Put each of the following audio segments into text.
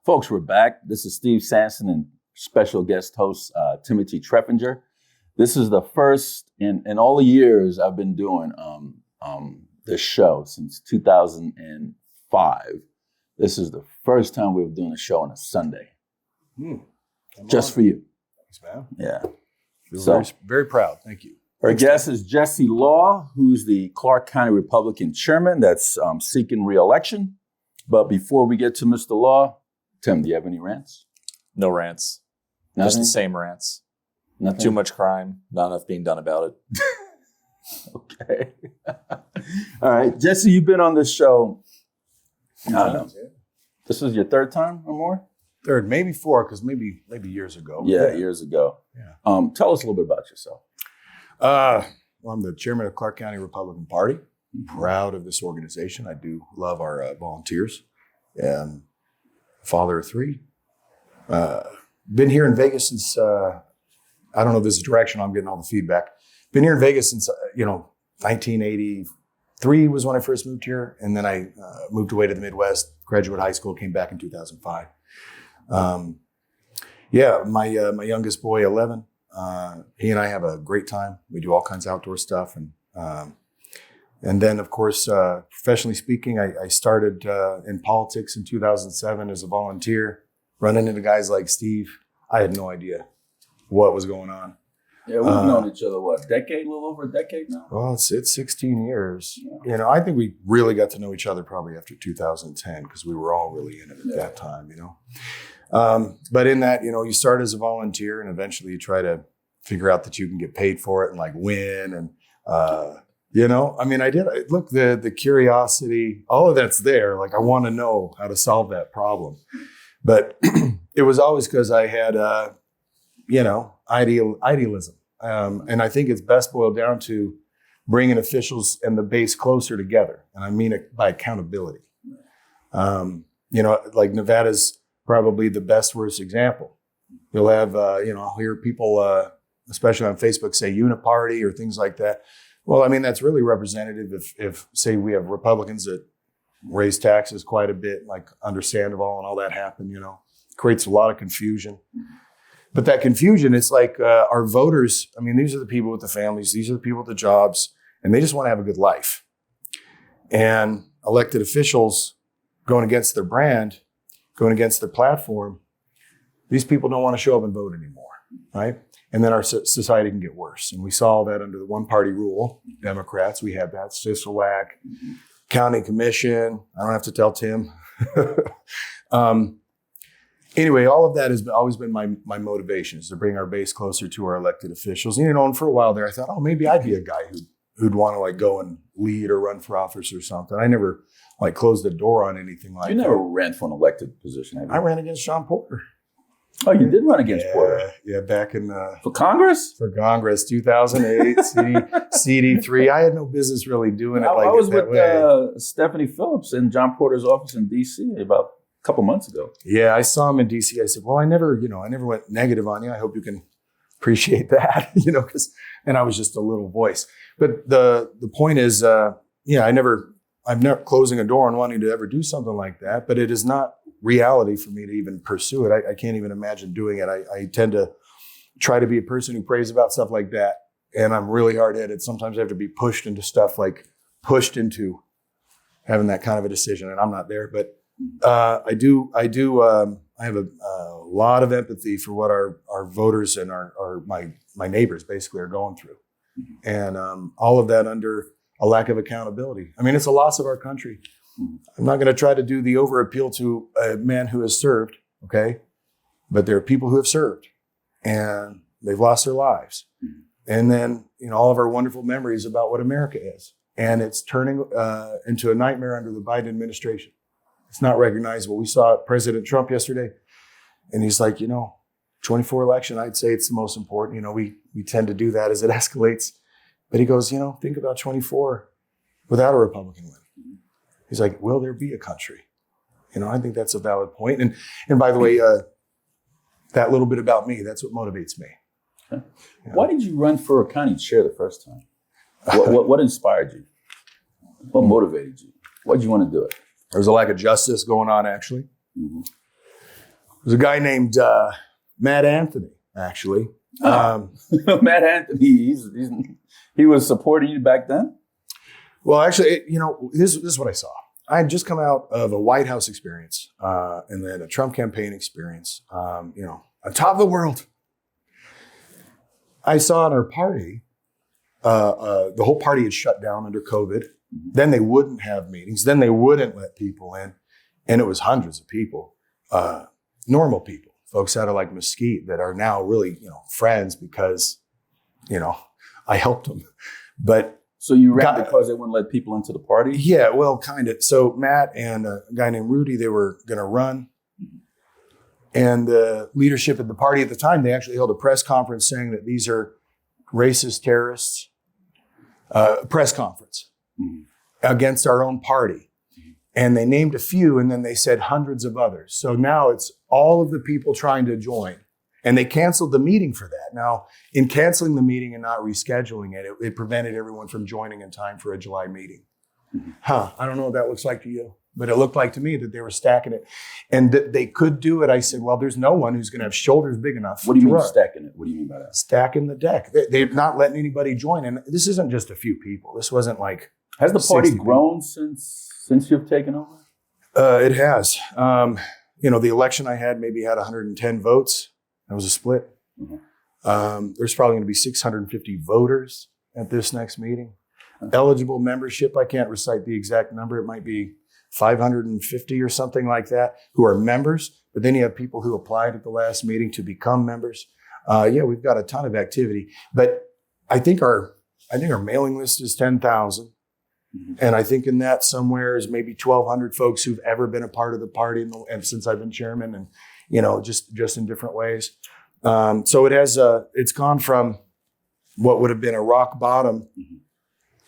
Folks, we're back. This is Steve Sanson and special guest host Timothy Treffinger. This is the first in all the years I've been doing this show since 2005. This is the first time we're doing a show on a Sunday. Just for you. Thanks, man. Yeah. Feel very, very proud. Thank you. Our guest is Jesse Law, who's the Clark County Republican chairman that's seeking re-election. But before we get to Mr. Law, Tim, do you have any rants? No rants. Nothing? Just the same rants. Nothing? Too much crime, not enough being done about it. Okay. All right. Jesse, you've been on this show. I don't know. This is your third time or more? Third, maybe four, because maybe years ago. Yeah, years ago. Yeah. Tell us a little bit about yourself. Well, I'm the chairman of Clark County Republican Party. Proud of this organization. I do love our volunteers. And father of three. Been here in Vegas since, I don't know if this is directional, I'm getting all the feedback. Been here in Vegas since, 1983 was when I first moved here. And then I moved away to the Midwest, graduate high school, came back in 2005. My youngest boy, 11, he and I have a great time. We do all kinds of outdoor stuff. And then, of course, professionally speaking, I started in politics in 2007 as a volunteer, running into guys like Steve. I had no idea what was going on. Yeah, we've known each other, a little over a decade now? Well, it's 16 years. Yeah. I think we really got to know each other probably after 2010 because we were all really in it at that time, But in that, you start as a volunteer and eventually you try to figure out that you can get paid for it and like win. And, I did. Look, the curiosity, all of that's there. Like I want to know how to solve that problem. But it was always because I had, idealism. And I think it's best boiled down to bringing officials and the base closer together. And I mean it by accountability. Like Nevada's probably the best, worst example. You'll have, I'll hear people, especially on Facebook, say uniparty or things like that. Well, that's really representative if say we have Republicans that raise taxes quite a bit, like understandable and all that happened, creates a lot of confusion. But that confusion, it's like our voters, these are the people with the families, these are the people with the jobs, and they just want to have a good life. And elected officials going against their brand, going against their platform, these people don't want to show up and vote anymore, right? And then our society can get worse. And we saw that under the one-party rule, Democrats, we had that, CISLAC, County Commission, I don't have to tell Tim. Anyway, all of that has always been my motivation, is to bring our base closer to our elected officials. And for a while there, I thought, maybe I'd be a guy who'd want to go and lead or run for office or something. I never closed the door on anything like that. You never ran for an elected position, have you? I ran against Sean Porter. Oh, you did run against Porter? Yeah, back in... for Congress? For Congress, 2008, CD3. I had no business really doing it I was that with way. Stephanie Phillips in John Porter's office in D.C. about a couple months ago. Yeah, I saw him in D.C. I said, well, I never went negative on you. I hope you can appreciate that, and I was just a little voice. But the point is, I'm never closing a door on wanting to ever do something like that, but it is not reality for me to even pursue it. I can't even imagine doing it. I tend to try to be a person who prays about stuff like that. And I'm really hard-headed. Sometimes I have to be pushed into stuff, pushed into having that kind of a decision. And I'm not there, but I have a lot of empathy for what our voters and my neighbors basically are going through. And all of that under a lack of accountability. It's a loss of our country. I'm not going to try to do the over appeal to a man who has served, okay? But there are people who have served and they've lost their lives. And then, all of our wonderful memories about what America is. And it's turning into a nightmare under the Biden administration. It's not recognizable. We saw President Trump yesterday and he's like, 24 election, I'd say it's the most important. We tend to do that as it escalates. But he goes, think about 24 without a Republican win. He's like, will there be a country? I think that's a valid point. And by the way, that little bit about me, that's what motivates me. Okay. Why did you run for a county chair the first time? What inspired you? What motivated you? Why did you want to do it? There was a lack of justice going on, actually. was a guy named Matt Anthony, actually. Matt Anthony, he was supporting you back then? Well, actually, this is what I saw. I had just come out of a White House experience and then a Trump campaign experience, on top of the world. I saw in our party, the whole party had shut down under COVID. Then they wouldn't have meetings. Then they wouldn't let people in. And it was hundreds of people, normal people, folks out of like Mesquite that are now really, friends because, I helped them. But so you ran because they wouldn't let people into the party? Yeah, well, kind of. So Matt and a guy named Rudy, they were going to run. And the leadership of the party at the time, they actually held a press conference saying that these are racist terrorists. Press conference against our own party. And they named a few, and then they said hundreds of others. So now it's all of the people trying to join. And they canceled the meeting for that. Now, in canceling the meeting and not rescheduling it, it prevented everyone from joining in time for a July meeting. I don't know what that looks like to you, but it looked like to me that they were stacking it. And that they could do it. I said, well, there's no one who's going to have shoulders big enough. What do you mean stacking it? What do you mean by that? Stacking the deck. They're not letting anybody join. And this isn't just a few people. This wasn't like... Has the party grown since you've taken over? It has. The election I had maybe had 110 votes. That was a split. There's probably going to be 650 voters at this next meeting. Eligible membership, I can't recite the exact number. It might be 550 or something like that who are members. But then you have people who applied at the last meeting to become members. We've got a ton of activity. But I think our mailing list is 10,000. And I think in that somewhere is maybe 1,200 folks who've ever been a part of the party and since I've been chairman and, just in different ways. So it has, it's gone from what would have been a rock bottom,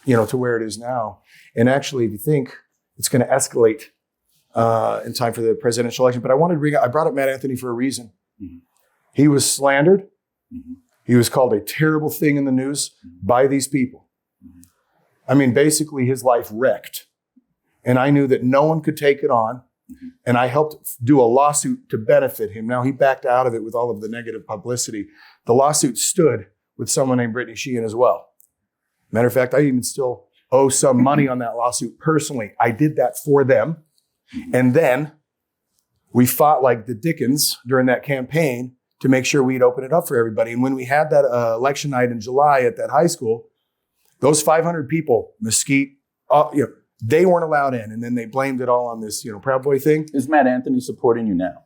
to where it is now. And actually, if you think it's going to escalate in time for the presidential election, but I brought up Matt Anthony for a reason. He was slandered. He was called a terrible thing in the news by these people. I mean, basically his life wrecked. And I knew that no one could take it on. And I helped do a lawsuit to benefit him. Now he backed out of it with all of the negative publicity. The lawsuit stood with someone named Brittany Sheehan as well. Matter of fact, I even still owe some money on that lawsuit personally. I did that for them. And then we fought like the Dickens during that campaign to make sure we'd open it up for everybody. And when we had that election night in July at that high school, those 500 people, Mesquite, they weren't allowed in. And then they blamed it all on this, Proud Boy thing. Is Matt Anthony supporting you now?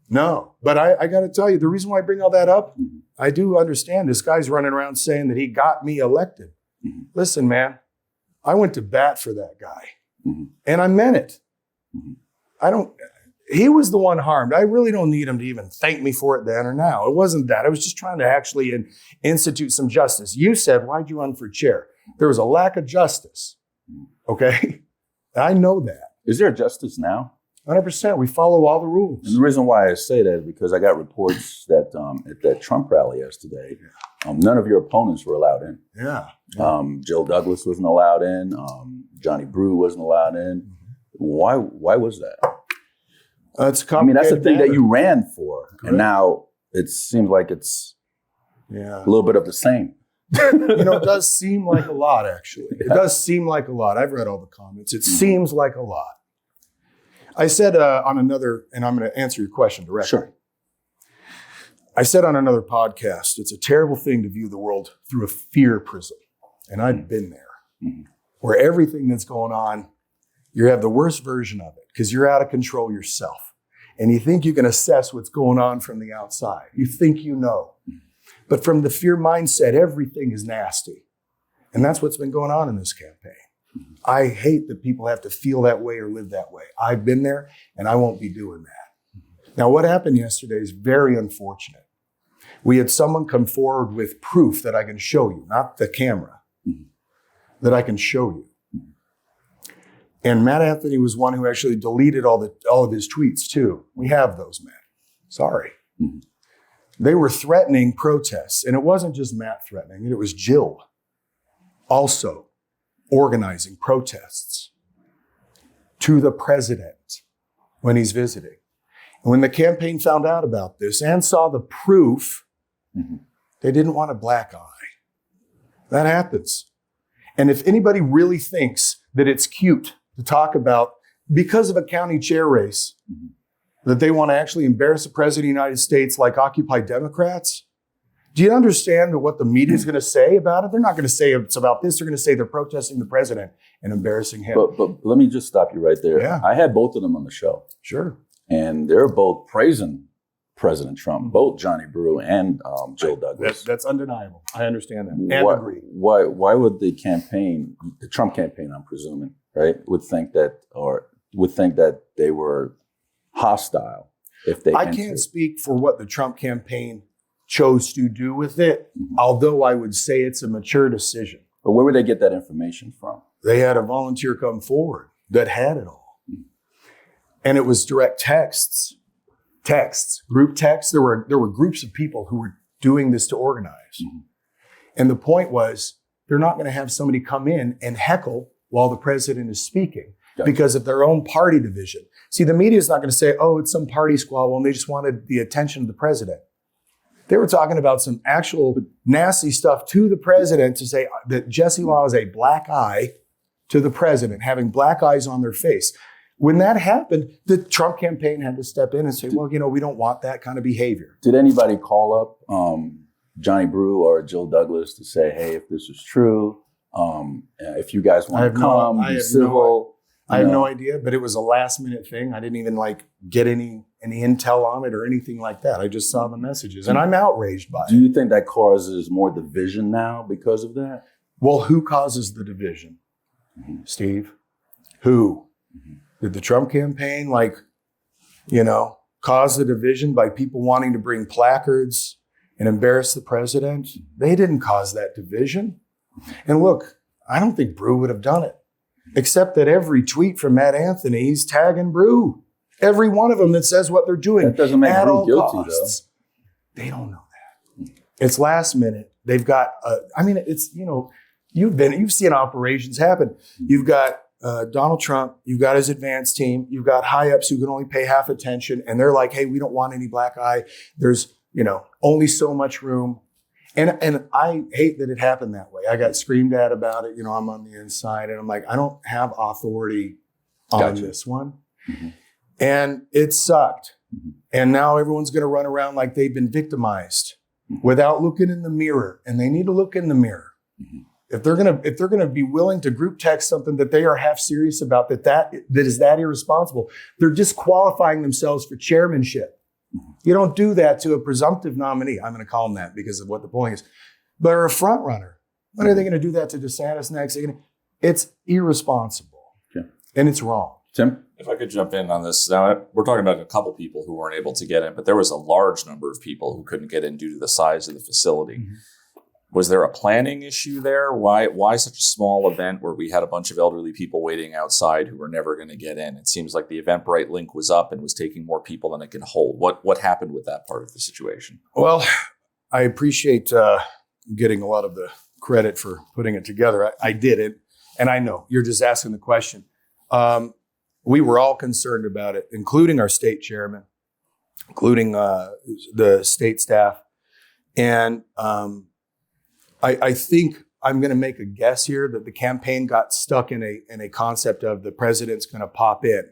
No, but I got to tell you, the reason why I bring all that up, I do understand this guy's running around saying that he got me elected. Listen, man, I went to bat for that guy and I meant it. He was the one harmed. I really don't need him to even thank me for it then or now. It wasn't that. I was just trying to actually institute some justice. You said, why'd you run for chair? There was a lack of justice. Okay. I know that. Is there justice now? 100%. We follow all the rules. And the reason why I say that is because I got reports that at that Trump rally yesterday, none of your opponents were allowed in. Yeah. Jill Douglas wasn't allowed in. Johnny Brew wasn't allowed in. Why was that? It's that's the thing that you ran for. Correct. And now it seems like it's a little bit of the same. It does seem like a lot, actually. It does seem like a lot. I've read all the comments. It seems like a lot. I said on another, and I'm going to answer your question directly. Sure. I said on another podcast, it's a terrible thing to view the world through a fear prism. And I've been there, where everything that's going on, you have the worst version of it because you're out of control yourself. And you think you can assess what's going on from the outside. You think you know. But from the fear mindset, everything is nasty. And that's what's been going on in this campaign. I hate that people have to feel that way or live that way. I've been there and I won't be doing that. Now, what happened yesterday is very unfortunate. We had someone come forward with proof that I can show you, not the camera, that I can show you. And Matt Anthony was one who actually deleted all of his tweets too. We have those, Matt. Sorry. They were threatening protests. And it wasn't just Matt threatening it. It was Jill also organizing protests to the president when he's visiting. And when the campaign found out about this and saw the proof, they didn't want a black eye. That happens. And if anybody really thinks that it's cute to talk about, because of a county chair race, that they want to actually embarrass the president of the United States like Occupy Democrats, do you understand what the media is going to say about it? They're not going to say it's about this. They're going to say they're protesting the president and embarrassing him. But let me just stop you right there. Yeah. I had both of them on the show. Sure. And they're both praising President Trump, both Johnny Brew and Jill Douglas. That's undeniable. I understand that and agree. Why would the Trump campaign, I'm presuming, right, would think that they were hostile if they I entered? can't speak for what the Trump campaign chose to do with it, although I would say it's a mature decision. But where would they get that information from? They had a volunteer come forward that had it all. And it was direct texts, group texts. There were groups of people who were doing this to organize. And the point was, they're not going to have somebody come in and heckle while the president is speaking because of their own party division. See, the media is not going to say, oh, it's some party squabble and they just wanted the attention of the president. They were talking about some actual nasty stuff to the president to say that Jesse Law is a black eye to the president, having black eyes on their face. When that happened, the Trump campaign had to step in and say, well, we don't want that kind of behavior. Did anybody call up Johnny Brew or Jill Douglas to say, hey, if this is true, if you guys want to come, be civil? I have no idea, but it was a last minute thing. I didn't even get any intel on it or anything like that. I just saw the messages and I'm outraged by it. Do you think that causes more division now because of that? Well, who causes the division? Steve? Who? Did the Trump campaign cause the division by people wanting to bring placards and embarrass the president? They didn't cause that division. And look, I don't think Brew would have done it. Except that every tweet from Matt Anthony, he's tagging Brew. Every one of them that says what they're doing. That doesn't make Brew guilty, though. They don't know that. It's last minute. They've got, you've seen operations happen. You've got Donald Trump, you've got his advance team, you've got high ups who can only pay half attention. And they're like, hey, we don't want any black eye. There's, only so much room. And I hate that it happened that way. I got screamed at about it. I'm on the inside and I'm like, I don't have authority on this one. And it sucked. And now everyone's going to run around like they've been victimized without looking in the mirror. And they need to look in the mirror. If they're going to be willing to group text something that they are half serious about, that is that irresponsible, they're disqualifying themselves for chairmanship. You don't do that to a presumptive nominee. I'm going to call him that because of what the polling is. But a front runner. When are they going to do that to DeSantis next? It's irresponsible. Okay. And it's wrong. Tim? If I could jump in on this. Now, we're talking about a couple people who weren't able to get in, but there was a large number of people who couldn't get in due to the size of the facility. Was there a planning issue there? Why such a small event where we had a bunch of elderly people waiting outside who were never going to get in? It seems like the Eventbrite link was up and was taking more people than it can hold. What happened with that part of the situation? Well, I appreciate getting a lot of the credit for putting it together. I did it, and I know you're just asking the question. We were all concerned about it, including our state chairman, including the state staff, and I think I'm going to make a guess here that the campaign got stuck in a concept of the president's going to pop in.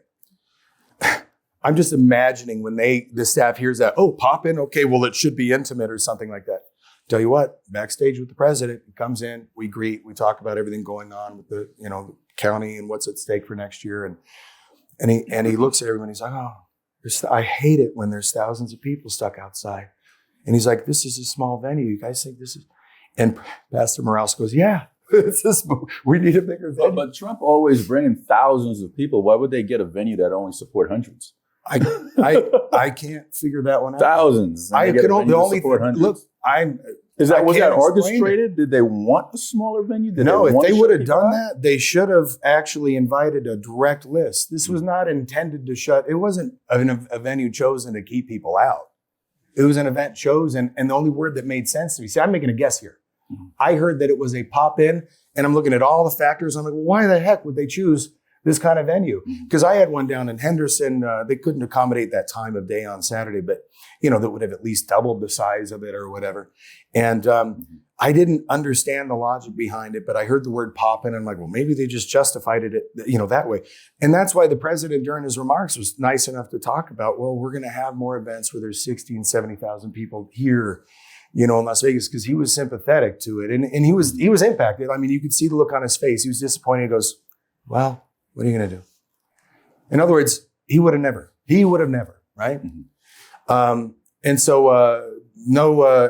I'm just imagining when the staff hears that, oh, pop in, okay, well, it should be intimate or something like that. Tell you what, backstage with the president, he comes in, we greet, we talk about everything going on with the county and what's at stake for next year, and he looks at everyone. He's like, oh, I hate it when there's thousands of people stuck outside, and he's like, this is a small venue. You guys think this is? And Pastor Morales goes, yeah, we need a bigger venue. But Trump always bringing thousands of people. Why would they get a venue that only support hundreds? I can't figure that one out. Thousands. I can only look. Was that orchestrated? Did they want a smaller venue? No, if they would have done that, they should have actually invited a direct list. This was not intended to shut. It wasn't a venue chosen to keep people out. It was an event chosen, and the only word that made sense to me. See, I'm making a guess here. I heard that it was a pop-in, and I'm looking at all the factors. I'm like, well, why the heck would they choose this kind of venue. Because I had one down in Henderson. They couldn't accommodate that time of day on Saturday, but that would have at least doubled the size of it or whatever. And I didn't understand the logic behind it, but I heard the word pop in and I'm like, well, maybe they just justified it, that way. And that's why the president during his remarks was nice enough to talk about, well, we're going to have more events where there's 60,000, 70,000 people here, in Las Vegas, because he was sympathetic to it. And he was impacted. I mean, you could see the look on his face. He was disappointed. He goes, well, what are you going to do? In other words, he would have never, right? And so,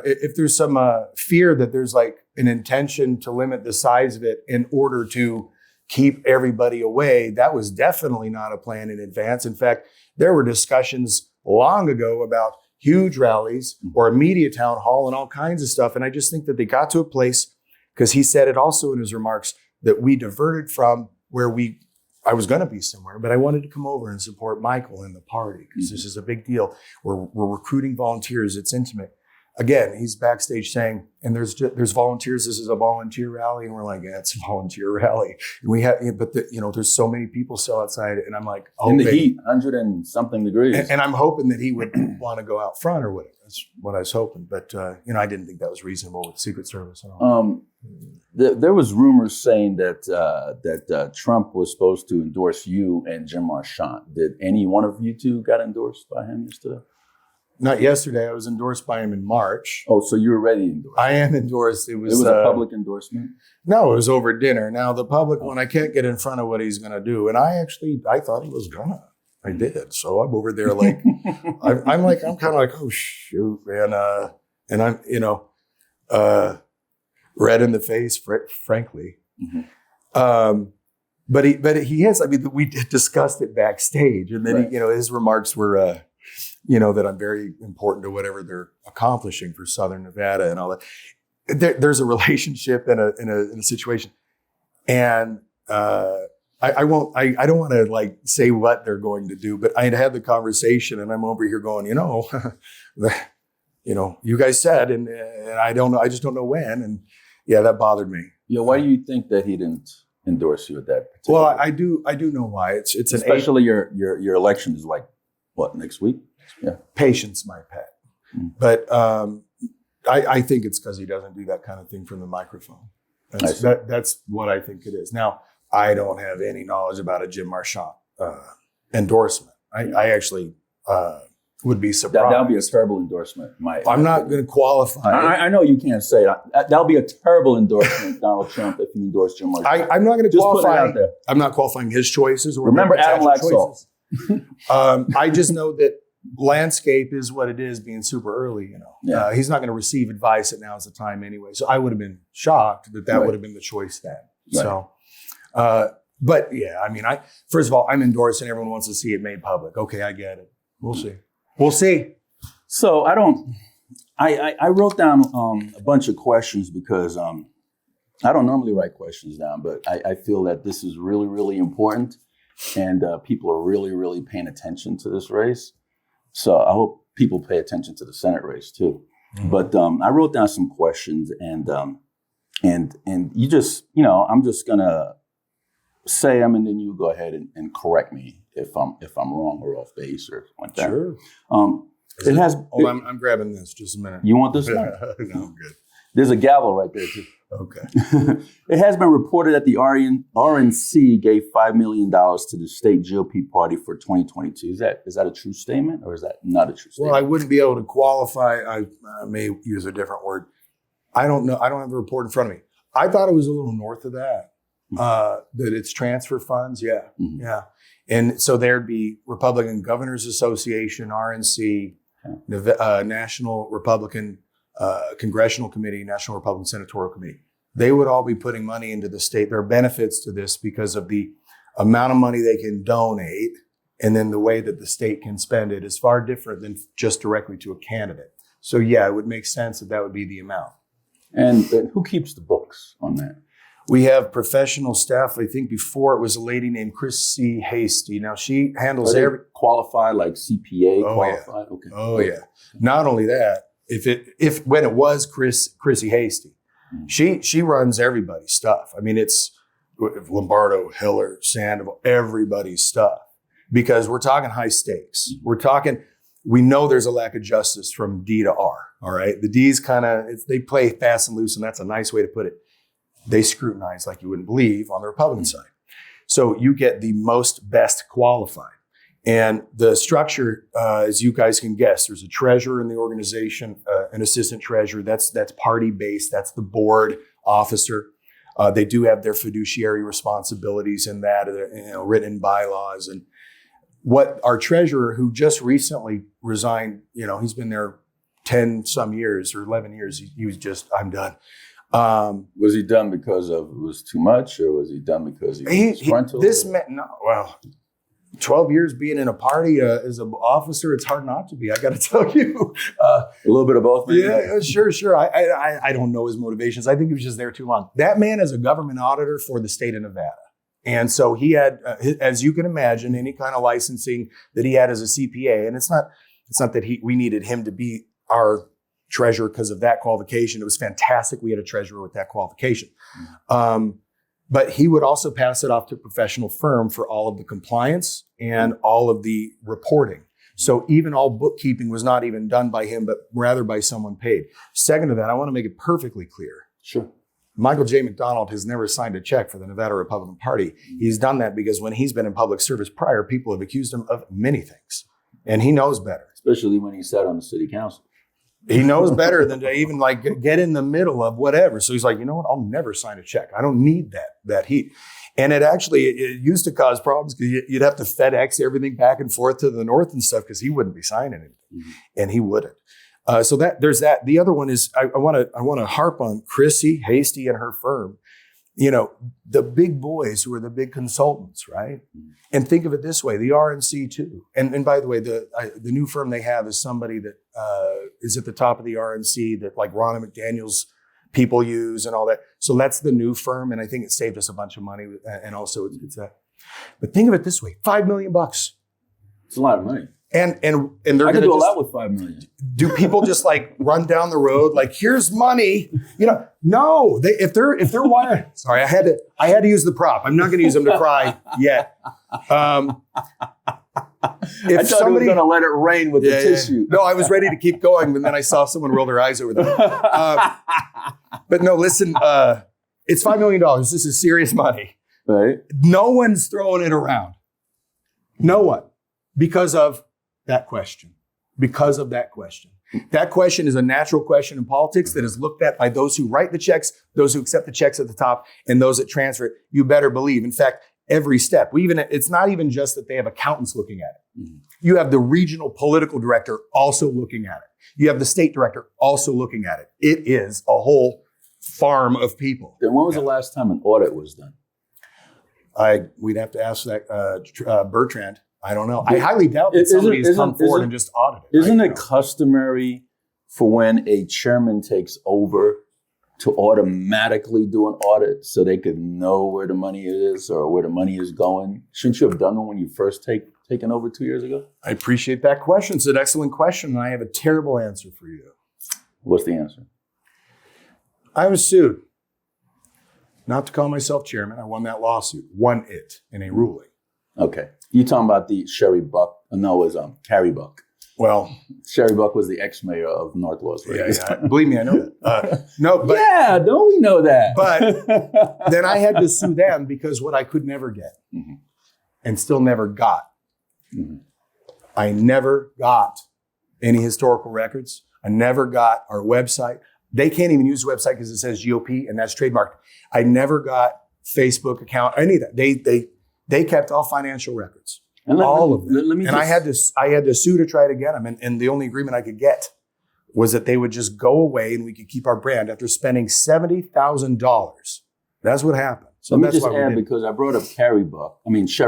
if there's some fear that there's like an intention to limit the size of it in order to keep everybody away, that was definitely not a plan in advance. In fact, there were discussions long ago about huge rallies or a media town hall and all kinds of stuff. And I just think that they got to a place, because he said it also in his remarks, that we diverted from where I was going to be somewhere, but I wanted to come over and support Michael and the party because this is a big deal. We're recruiting volunteers. It's intimate. Again, he's backstage saying, and there's volunteers. This is a volunteer rally, and we're like, yeah, it's a volunteer rally. And we have, but there's so many people still outside, and I'm like, in the heat, 100 and something degrees, and I'm hoping that he would want to go out front or whatever. That's what I was hoping, but I didn't think that was reasonable with Secret Service. There was rumors saying that Trump was supposed to endorse you and Jim Marchant. Did any one of you two got endorsed by him yesterday? Not yesterday. I was endorsed by him in March. Oh, so you're already endorsed? I am endorsed. It was a public endorsement? No, it was over dinner. Now, the public one, I can't get in front of what he's going to do. And I thought he was going to. I did. So I'm over there like, I'm kind of like, oh, shoot, man. And I'm, red in the face, frankly. But he is, we discussed it backstage. And then, right. His remarks were, that I'm very important to whatever they're accomplishing for Southern Nevada and all that. There's a relationship in a situation, and I don't want to like say what they're going to do, but I had the conversation, and I'm over here going, you guys said, and I don't know, I just don't know when, and yeah, that bothered me. Yeah, why do you think that he didn't endorse you at that particular? Well, I do know why. It's especially your election is like what, next week? Yeah. Patience, my pet. But I think it's because he doesn't do that kind of thing from the microphone. That's what I think it is. Now, I don't have any knowledge about a Jim Marchant endorsement. I actually would be surprised. That would be a terrible endorsement. I'm not going to qualify. I know you can't say that. That would be a terrible endorsement, Donald Trump, if you endorse Jim Marchant. I'm not going to qualify. Put it out there. I'm not qualifying his choices. Or remember Adam Laxalt. I just know that landscape is what it is, being super early, Yeah. He's not going to receive advice that now is the time anyway. So I would have been shocked that right. would have been the choice then. Right. So, but yeah, first of all, I'm endorsed and everyone wants to see it made public. Okay, I get it. We'll see. So I wrote down a bunch of questions because I don't normally write questions down, but I feel that this is really, really important, and people are really, really paying attention to this race. So I hope people pay attention to the Senate race too. Mm-hmm. But I wrote down some questions, and you just, I'm just gonna say them, and then you go ahead and correct me if I'm wrong or off base or something like that. Sure. I'm grabbing this. Just a minute. You want this one? No, I'm good. There's a gavel right there too. Okay. It has been reported that the RNC gave $5 million to the state GOP party for 2022. Is that a true statement, or is that not a true statement? Well, I wouldn't be able to qualify. I may use a different word. I don't know. I don't have the report in front of me. I thought it was a little north of that. That it's transfer funds. Yeah. Mm-hmm. Yeah. And so there'd be Republican Governors Association, RNC, National Republican Congressional Committee, National Republican Senatorial Committee. They would all be putting money into the state. There are benefits to this because of the amount of money they can donate, and then the way that the state can spend it is far different than just directly to a candidate. So yeah, it would make sense that would be the amount. And who keeps the books on that? We have professional staff. I think before it was a lady named Chrissy Hasty. Now she handles every qualified, like CPA qualified. Yeah. Okay. Oh yeah. Not only that, when it was Chrissy Hasty, she runs everybody's stuff. It's Lombardo, Hiller, Sandoval, everybody's stuff, because we're talking high stakes. We know there's a lack of justice from D to R. All right. The D's they play fast and loose, and that's a nice way to put it. They scrutinize like you wouldn't believe on the Republican side. So you get the most best qualified. And the structure, as you guys can guess, there's a treasurer in the organization, an assistant treasurer. That's party based. That's the board officer. They do have their fiduciary responsibilities in that, written in bylaws. And what our treasurer, who just recently resigned, he's been there 10 some years or 11 years. He was just, I'm done. Was he done because it was too much, or was he done because he was disgruntled? This man, no, well, 12 years being in a party as an officer, it's hard not to be. I got to tell you, a little bit of both. Maybe? Yeah, sure. I don't know his motivations. I think he was just there too long. That man is a government auditor for the state of Nevada. And so he had, as you can imagine, any kind of licensing that he had as a CPA. And it's not that we needed him to be our treasurer because of that qualification. It was fantastic. We had a treasurer with that qualification. But he would also pass it off to a professional firm for all of the compliance and all of the reporting. So even all bookkeeping was not even done by him, but rather by someone paid. Second to that, I want to make it perfectly clear. Sure. Michael J. McDonald has never signed a check for the Nevada Republican Party. He's done that because when he's been in public service prior, people have accused him of many things. And he knows better. Especially when he sat on the city council. He knows better than to even get in the middle of whatever. So he's like, you know what? I'll never sign a check. I don't need that heat. And it used to cause problems because you'd have to FedEx everything back and forth to the north and stuff because he wouldn't be signing anything. Mm-hmm. And he wouldn't. So there's that. The other one is I want to harp on Chrissy Hasty and her firm. The big boys who are the big consultants, right? Mm-hmm. And think of it this way, the RNC too. And by the way, the new firm they have is somebody that is at the top of the RNC that like Ronna McDaniel's people use and all that. So that's the new firm. And I think it saved us a bunch of money. And also it's that. But think of it this way, $5 million. It's a lot of money. And they're I could do a lot with $5 million. Do people just like run down the road like, here's money? No. If they're wired. Sorry, I had to use the prop. I'm not going to use them to cry yet. If I thought he was going to let it rain with the tissue. No, I was ready to keep going, but then I saw someone roll their eyes over that. But no, listen. It's $5 million. This is serious money. Right. No one's throwing it around. No one, because of that question. Because of that question. That question is a natural question in politics that is looked at by those who write the checks, those who accept the checks at the top, and those that transfer it. You better believe. In fact, every step. It's not even just that they have accountants looking at it. Mm-hmm. You have the regional political director also looking at it. You have the state director also looking at it. It is a whole farm of people. Then when was the last time an audit was done? We'd have to ask that Bertrand. I don't know. I highly doubt that somebody's come forward and just audited. Isn't it customary for when a chairman takes over to automatically do an audit so they could know where the money is or where the money is going? Shouldn't you have done one when you first taken over 2 years ago? I appreciate that question. It's an excellent question, and I have a terrible answer for you. What's the answer? I was sued. Not to call myself chairman. I won that lawsuit. Won it in a ruling. Okay. You talking about the Sherry Buck? No, it was Carrie Buck. Well, Sherry Buck was the ex-mayor of North Las Vegas. Yeah. Believe me, I know that. But yeah, don't we know that? But then I had to sue them because what I could never get and still never got. Mm-hmm. I never got any historical records. I never got our website. They can't even use the website because it says GOP and that's trademarked. I never got Facebook account, any of that. They kept all financial records. All of them. I had to sue to try to get them. And the only agreement I could get was that they would just go away and we could keep our brand after spending $70,000. That's what happened. So let me just add, because I brought up Sherry Buck, and she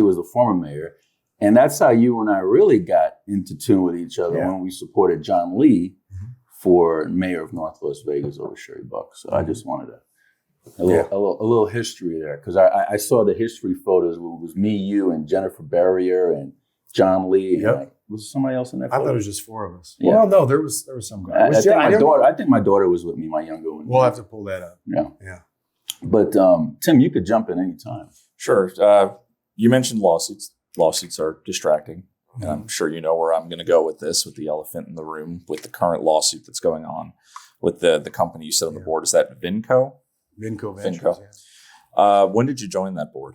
was the former mayor. And that's how you and I really got into tune with each other when we supported John Lee for mayor of North Las Vegas over Sherry Buck. So I just wanted a little history there, because I saw the history photos. It was me, you, and Jennifer Barrier and John Lee. And was there somebody else in that photo? I thought it was just four of us. Yeah. Well, no, there was some guy. I think my daughter was with me, my younger one. We'll have to pull that up. Yeah. But Tim, you could jump in anytime. Sure. You mentioned lawsuits. Lawsuits are distracting. And I'm sure you know where I'm going to go with this, with the elephant in the room, with the current lawsuit that's going on with the company you sit on the board. Is that Vinco? Vinco Ventures. When did you join that board?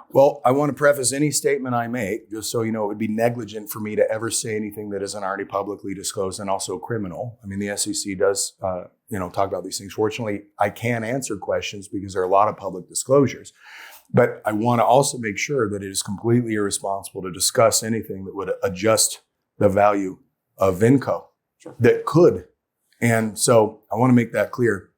Well, I want to preface any statement I make, just so you know, it would be negligent for me to ever say anything that isn't already publicly disclosed and also criminal. I mean, the SEC does, talk about these things. Fortunately, I can answer questions because there are a lot of public disclosures. But I want to also make sure that it is completely irresponsible to discuss anything that would adjust the value of Vinco that could. And so I want to make that clear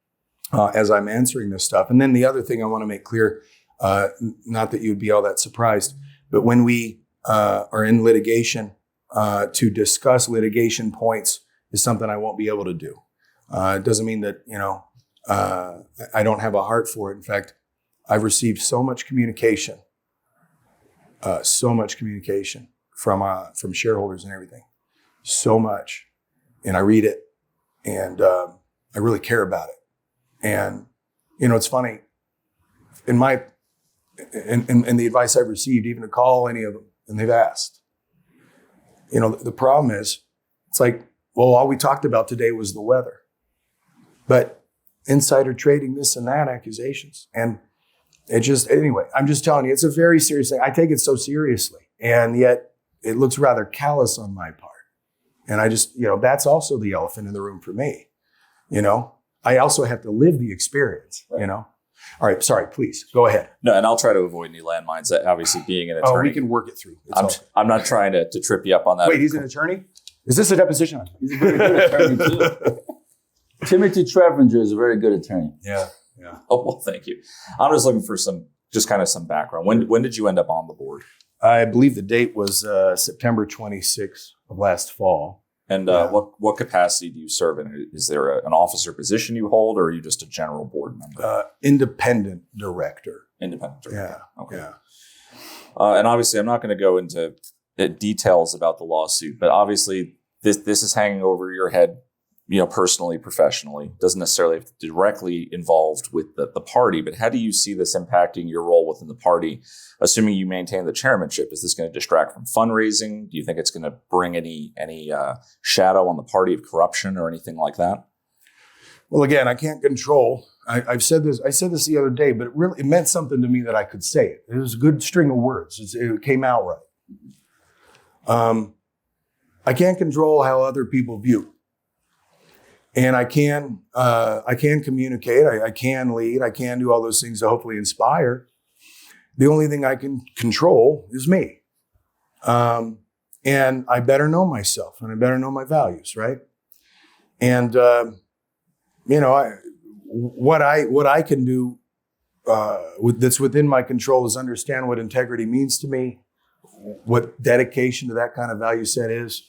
as I'm answering this stuff. And then the other thing I want to make clear, not that you'd be all that surprised, but when we are in litigation, to discuss litigation points is something I won't be able to do. It doesn't mean that, I don't have a heart for it. In fact, I've received so much communication from shareholders and everything, so much, and I read it, and I really care about it. And it's funny, in the advice I've received, even to call any of them, and they've asked. The problem is, it's like, well, all we talked about today was the weather, but insider trading, this and that, accusations, and anyway, I'm just telling you, it's a very serious thing. I take it so seriously, and yet it looks rather callous on my part. And I just, that's also the elephant in the room for me. I also have to live the experience, All right, sorry, please go ahead. No, and I'll try to avoid any landmines. Obviously, being an attorney. Oh, we can work it through. I'm not trying to trip you up on that. Wait, he's an attorney? Is this a deposition? He's a very good attorney too. Timothy Treffinger is a very good attorney. Yeah. Oh, well, thank you. I'm just looking for some background. When did you end up on the board? I believe the date was September 26th of last fall. And what capacity do you serve in? Is there an officer position you hold, or are you just a general board member? Independent director. Independent director. Yeah. Okay. Yeah. And obviously, I'm not going to go into details about the lawsuit, but obviously, this is hanging over your head, personally, professionally. Doesn't necessarily have to be directly involved with the party, but how do you see this impacting your role within the party, assuming you maintain the chairmanship? Is this going to distract from fundraising? Do you think it's going to bring any shadow on the party of corruption or anything like that? Well, again, I can't control. I said this the other day, but it meant something to me that I could say it. It was a good string of words. It came out right. I can't control how other people view. And I can communicate, I can lead, I can do all those things to hopefully inspire. The only thing I can control is me. And I better know myself, and I better know my values, right? And, what I can do that's within my control is understand what integrity means to me, what dedication to that kind of value set is.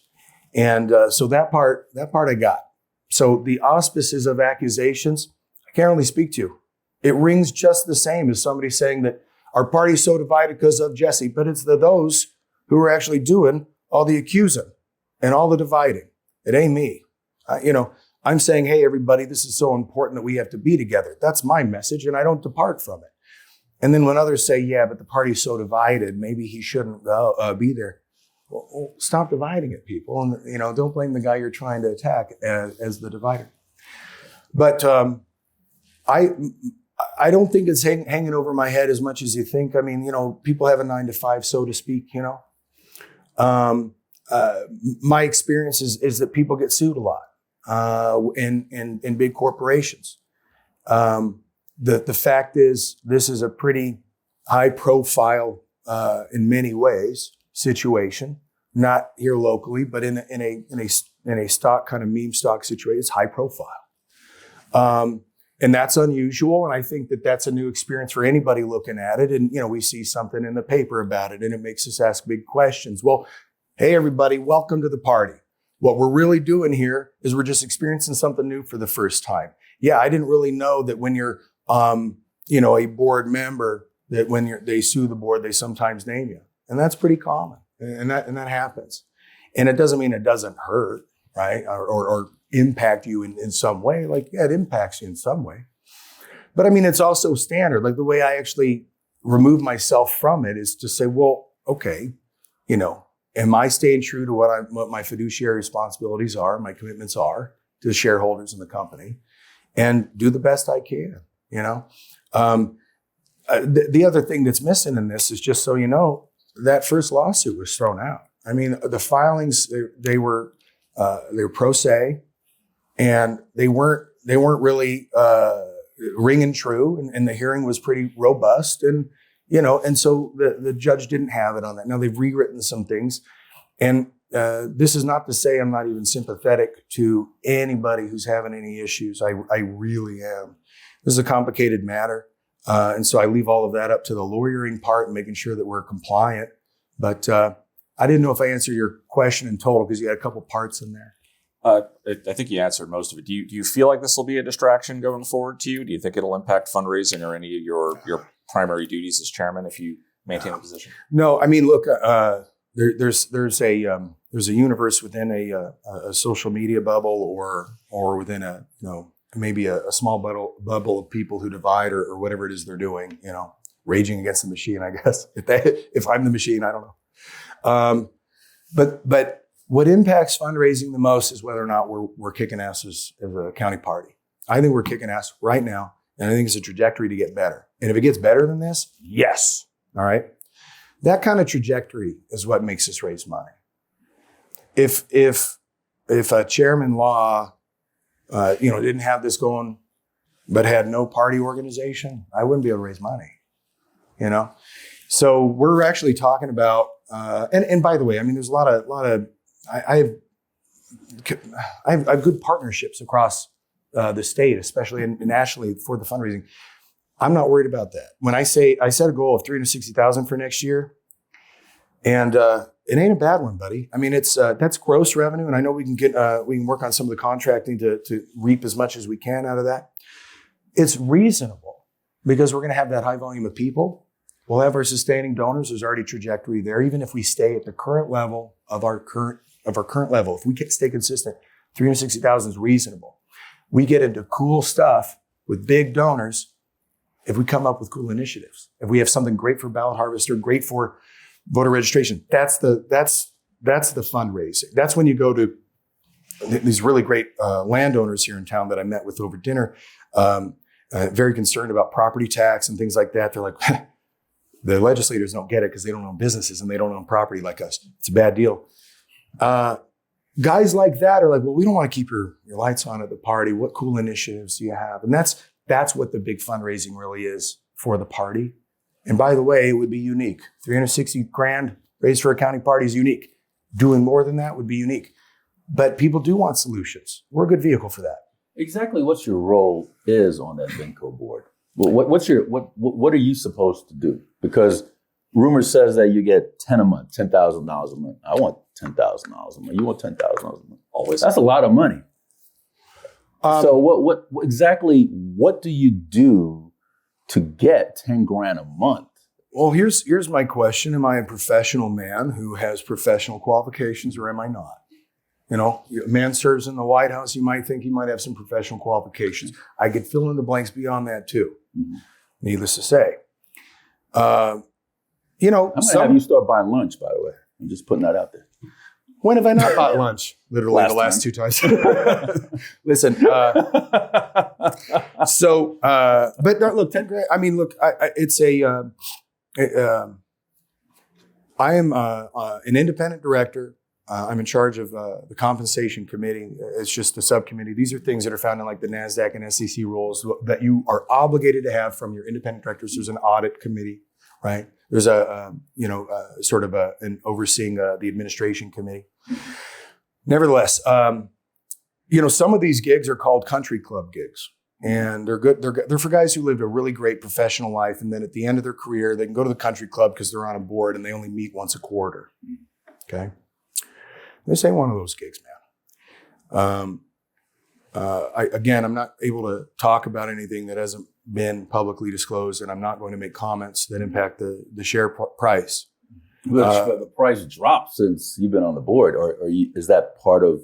And so that part I got. So the auspices of accusations, I can't really speak to. It rings just the same as somebody saying that our party's so divided because of Jesse, but it's those who are actually doing all the accusing and all the dividing. It ain't me. I'm saying, hey, everybody, this is so important that we have to be together. That's my message, and I don't depart from it. And then when others say, yeah, but the party's so divided, maybe he shouldn't be there. Well, stop dividing it, people. And, don't blame the guy you're trying to attack as the divider. But I don't think it's hanging over my head as much as you think. I mean, people have a 9 to 5, so to speak, my experience is that people get sued a lot in big corporations. The fact is, this is a pretty high profile, in many ways, situation, not here locally, but in a stock kind of meme stock situation. It's high profile. And that's unusual. And I think that that's a new experience for anybody looking at it. And, we see something in the paper about it and it makes us ask big questions. Well, hey, everybody, welcome to the party. What we're really doing here is we're just experiencing something new for the first time. Yeah, I didn't really know that when you're, a board member, that when they sue the board, they sometimes name you. And that's pretty common. And that happens. And it doesn't mean it doesn't hurt, right? Or impact you in some way. Like, yeah, it impacts you in some way. But I mean, it's also standard. Like the way I actually remove myself from it is to say, well, okay, am I staying true to what my fiduciary responsibilities are, my commitments are to the shareholders in the company, and do the best I can, The other thing that's missing in this is, just so you know, that first lawsuit was thrown out. I mean, the filings, they were pro se, and they weren't really ringing true, and the hearing was pretty robust, and so the judge didn't have it on that. Now they've rewritten some things, and this is not to say I'm not even sympathetic to anybody who's having any issues. I really am. This is a complicated matter, and so I leave all of that up to the lawyering part and making sure that we're compliant. But I didn't know if I answered your question in total, because you had a couple parts in there. I think you answered most of it. Do you feel like this will be a distraction going forward to you? Do you think it'll impact fundraising or any of your primary duties as chairman if you maintain the position? No, I mean, look, there's a universe within a social media bubble, or within maybe a small bubble of people who divide or whatever it is they're doing, raging against the machine, I guess. If I'm the machine, I don't know. But what impacts fundraising the most is whether or not we're kicking ass as a county party. I think we're kicking ass right now, and I think it's a trajectory to get better. And if it gets better than this, yes. All right. That kind of trajectory is what makes us raise money. If a chairman law, didn't have this going, but had no party organization, I wouldn't be able to raise money. So we're actually talking about, and by the way, I mean, there's a lot of. I have good partnerships across the state, especially and nationally for the fundraising. I'm not worried about that. When I set a goal of $360,000 for next year, and it ain't a bad one, buddy. I mean, that's gross revenue, and I know we can work on some of the contracting to reap as much as we can out of that. It's reasonable because we're going to have that high volume of people. We'll have our sustaining donors. There's already trajectory there, even if we stay at the current level of our current level. If we can stay consistent, 360,000 is reasonable. We get into cool stuff with big donors if we come up with cool initiatives. If we have something great for ballot harvester, great for voter registration, that's the fundraising. That's when you go to these really great landowners here in town that I met with over dinner, very concerned about property tax and things like that. They're like, the legislators don't get it because they don't own businesses and they don't own property like us. It's a bad deal. Guys like that are like, well, we don't want to keep your lights on at the party. What cool initiatives do you have? And that's what the big fundraising really is for the party. And by the way, it would be unique. $360,000 raised for a county party is unique. Doing more than that would be unique. But people do want solutions. We're a good vehicle for that. Exactly what's your role is on that VINCO board? Well, what are you supposed to do? Because rumor says that you get $10,000 a month. I want $10,000 a month. You want $10,000 a month. Always. That's a lot of money. So what exactly? What do you do to get $10,000 a month? Well, here's my question: am I a professional man who has professional qualifications, or am I not? A man serves in the White House. You might think he might have some professional qualifications. I could fill in the blanks beyond that too. Mm-hmm. Needless to say, I'm going to have you start buying lunch. By the way, I'm just putting that out there. When have I not bought lunch? Literally the last 2 times. Listen. But no, look, $10,000. I mean, look, I am an independent director. I'm in charge of the compensation committee. It's just a subcommittee. These are things that are found in like the NASDAQ and SEC rules that you are obligated to have from your independent directors. There's an audit committee, right? There's an overseeing the administration committee. Nevertheless, some of these gigs are called country club gigs, and they're good. They're for guys who lived a really great professional life, and then at the end of their career, they can go to the country club because they're on a board and they only meet once a quarter. Okay, this ain't one of those gigs, man. I'm not able to talk about anything that hasn't been publicly disclosed, and I'm not going to make comments that impact the share price. The price dropped since you've been on the board, or is that part of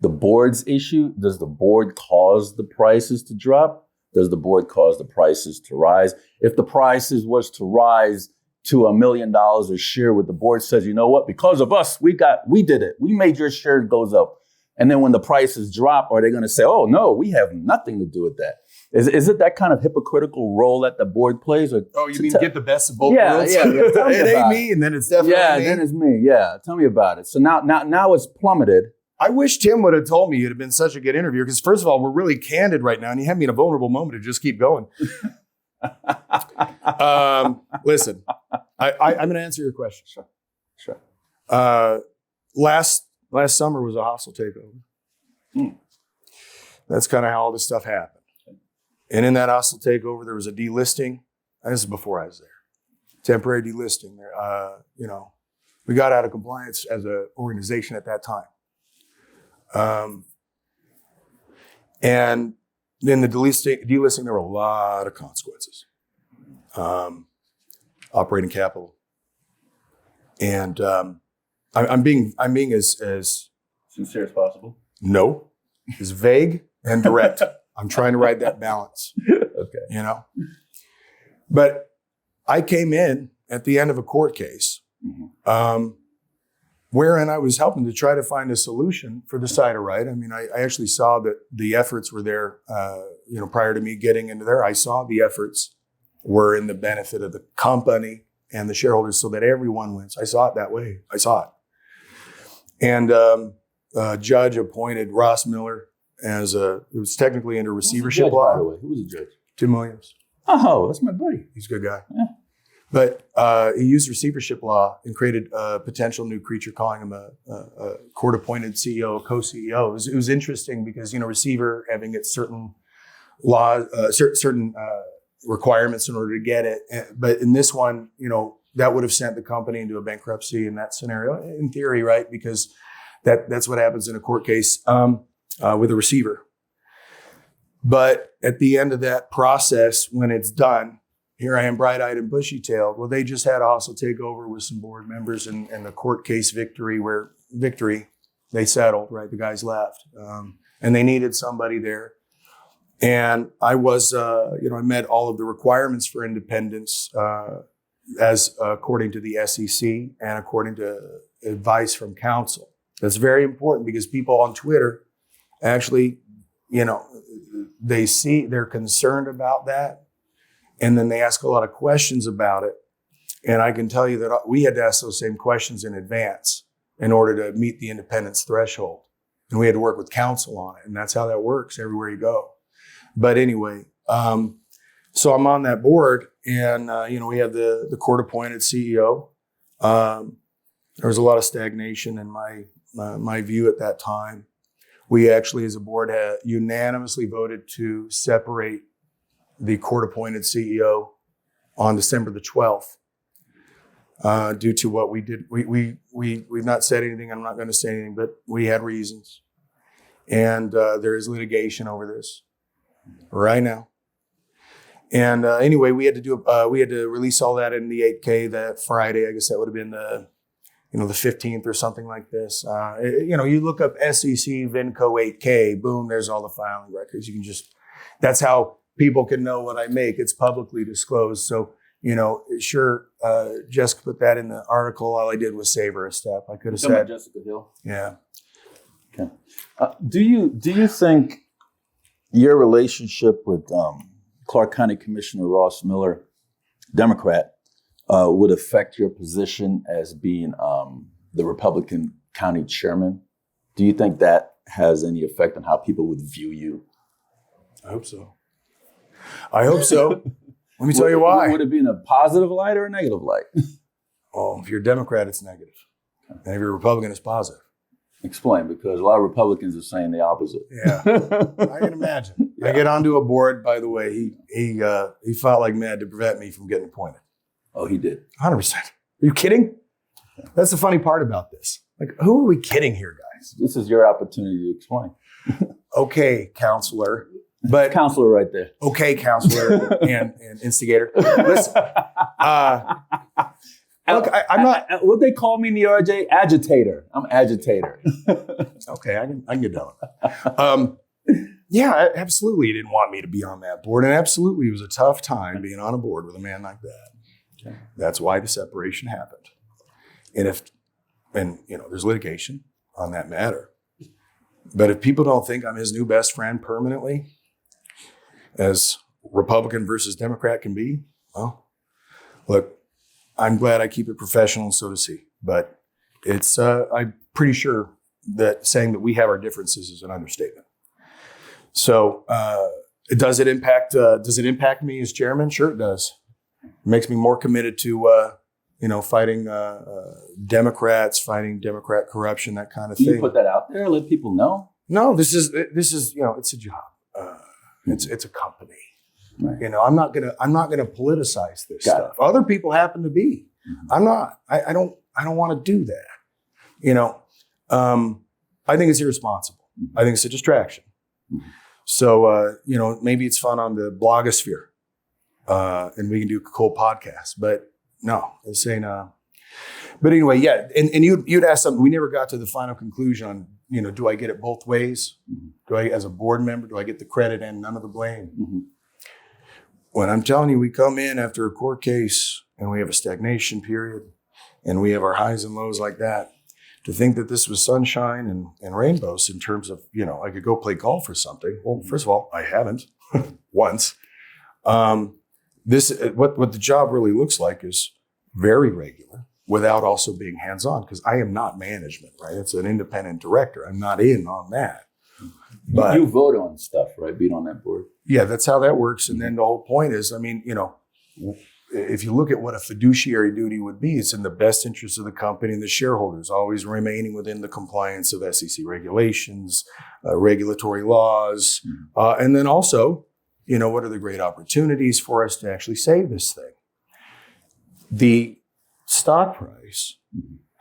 the board's issue? Does the board cause the prices to drop, does the board cause the prices to rise? If the prices was to rise to $1 million a share, what the board says, you know what, because of us, we did it. We made your share goes up. And then when the prices drop, are they going to say, oh, no, we have nothing to do with that? Is it that kind of hypocritical role that the board plays? Or Oh, you mean get the best of both worlds? Yeah. Tell me It ain't about me, and then it's definitely me. then it's me. Yeah, tell me about it. So now it's plummeted. I wish Tim would have told me. It'd have been such a good interview because, first of all, we're really candid right now, and you have me in a vulnerable moment to just keep going. Listen, I'm going to answer your question. Sure. Last summer was a hostile takeover. That's kind of how all this stuff happened. And in that hostile takeover, there was a delisting. This is before I was there. Temporary delisting. We got out of compliance as an organization at that time. And in the delisting, there were a lot of consequences. Operating capital. And I'm being as Sincere as possible. No, as vague and direct. I'm trying to ride that balance. Okay. But I came in at the end of a court case, wherein I was helping to try to find a solution for the cider right. I mean, I actually saw that the efforts were there, prior to me getting into there. I saw the efforts were in the benefit of the company and the shareholders so that everyone wins. I saw it that way. I saw it. And a judge appointed Ross Miller it was technically under receivership law. By the way, who was the judge? Tim Williams. Oh, that's my buddy. He's a good guy. Yeah. But he used receivership law and created a potential new creature, calling him a court-appointed CEO, a co-CEO. It was interesting because, receiver having its certain laws, certain requirements in order to get it. But in this one, that would have sent the company into a bankruptcy in that scenario, in theory, right? Because that's what happens in a court case with a receiver. But at the end of that process, when it's done, here I am bright-eyed and bushy-tailed. Well, they just had a hostile takeover with some board members and the court case victory, they settled, right? The guys left. And they needed somebody there. And I was, I met all of the requirements for independence as according to the SEC and according to advice from counsel. That's very important because people on Twitter actually, they're concerned about that. And then they ask a lot of questions about it. And I can tell you that we had to ask those same questions in advance in order to meet the independence threshold. And we had to work with counsel on it. And that's how that works everywhere you go. But anyway, so I'm on that board and, we have the court-appointed CEO. There was a lot of stagnation in my view at that time. We actually, as a board, had unanimously voted to separate the court-appointed CEO on December the 12th due to what we did. We've not said anything. I'm not going to say anything, but we had reasons. And there is litigation over this right now. And anyway, we had to release all that in the 8K that Friday. I guess that would have been the 15th or something like this. You look up SEC Vinco 8K, boom, there's all the filing records. You can that's how people can know what I make. It's publicly disclosed. So, sure, Jessica put that in the article. All I did was save her a step. I could have said Jessica Hill. Yeah. Okay. Do you think your relationship with Clark County Commissioner Ross Miller, Democrat, would affect your position as being the Republican county chairman? Do you think that has any effect on how people would view you? I hope so. Let me tell you why. Would it be in a positive light or a negative light? Oh, if you're a Democrat, it's negative. And if you're a Republican, it's positive. Explain, because a lot of Republicans are saying the opposite. Yeah, I can imagine. Yeah. I get onto a board, by the way, he fought like mad to prevent me from getting appointed. Oh, he did? 100%. Are you kidding? That's the funny part about this. Like, who are we kidding here, guys? This is your opportunity to explain. Okay, counselor. But counselor right there. Okay, counselor and instigator. Listen, look, I'm not. What they call me in the RJ? Agitator. I'm agitator. Okay, I can get done with that. Yeah, absolutely. He didn't want me to be on that board. And absolutely, it was a tough time being on a board with a man like that. Okay. That's why the separation happened. And there's litigation on that matter. But if people don't think I'm his new best friend permanently, as Republican versus Democrat can be, well, look, I'm glad I keep it professional and so does he. But it's I'm pretty sure that saying that we have our differences is an understatement. So does it impact me as chairman? Sure it does. It makes me more committed to fighting Democrats, fighting Democrat corruption, that kind of Do thing. you put that out there? Let people know? No, this is it's a job. It's a company. Right. I'm not gonna politicize this Got stuff. Other people happen to be. Mm-hmm. I'm not. I don't want to do that. I think it's irresponsible. Mm-hmm. I think it's a distraction. Mm-hmm. So maybe it's fun on the blogosphere, and we can do a cool podcast. But no, this ain't. But anyway, yeah. And you'd ask something. We never got to the final conclusion on. Do I get it both ways? Mm-hmm. Do I, as a board member, do I get the credit and none of the blame? Mm-hmm. When I'm telling you, we come in after a court case and we have a stagnation period and we have our highs and lows like that, to think that this was sunshine and rainbows in terms of, I could go play golf or something. Well, first of all, I haven't once. What the job really looks like is very regular without also being hands-on, because I am not management, right? It's an independent director. I'm not in on that. But you vote on stuff, right? Being on that board. Yeah, that's how that works. And then the whole point is, if you look at what a fiduciary duty would be, it's in the best interest of the company and the shareholders, always remaining within the compliance of SEC regulations, regulatory laws. Mm-hmm. And then also, what are the great opportunities for us to actually save this thing? The stock price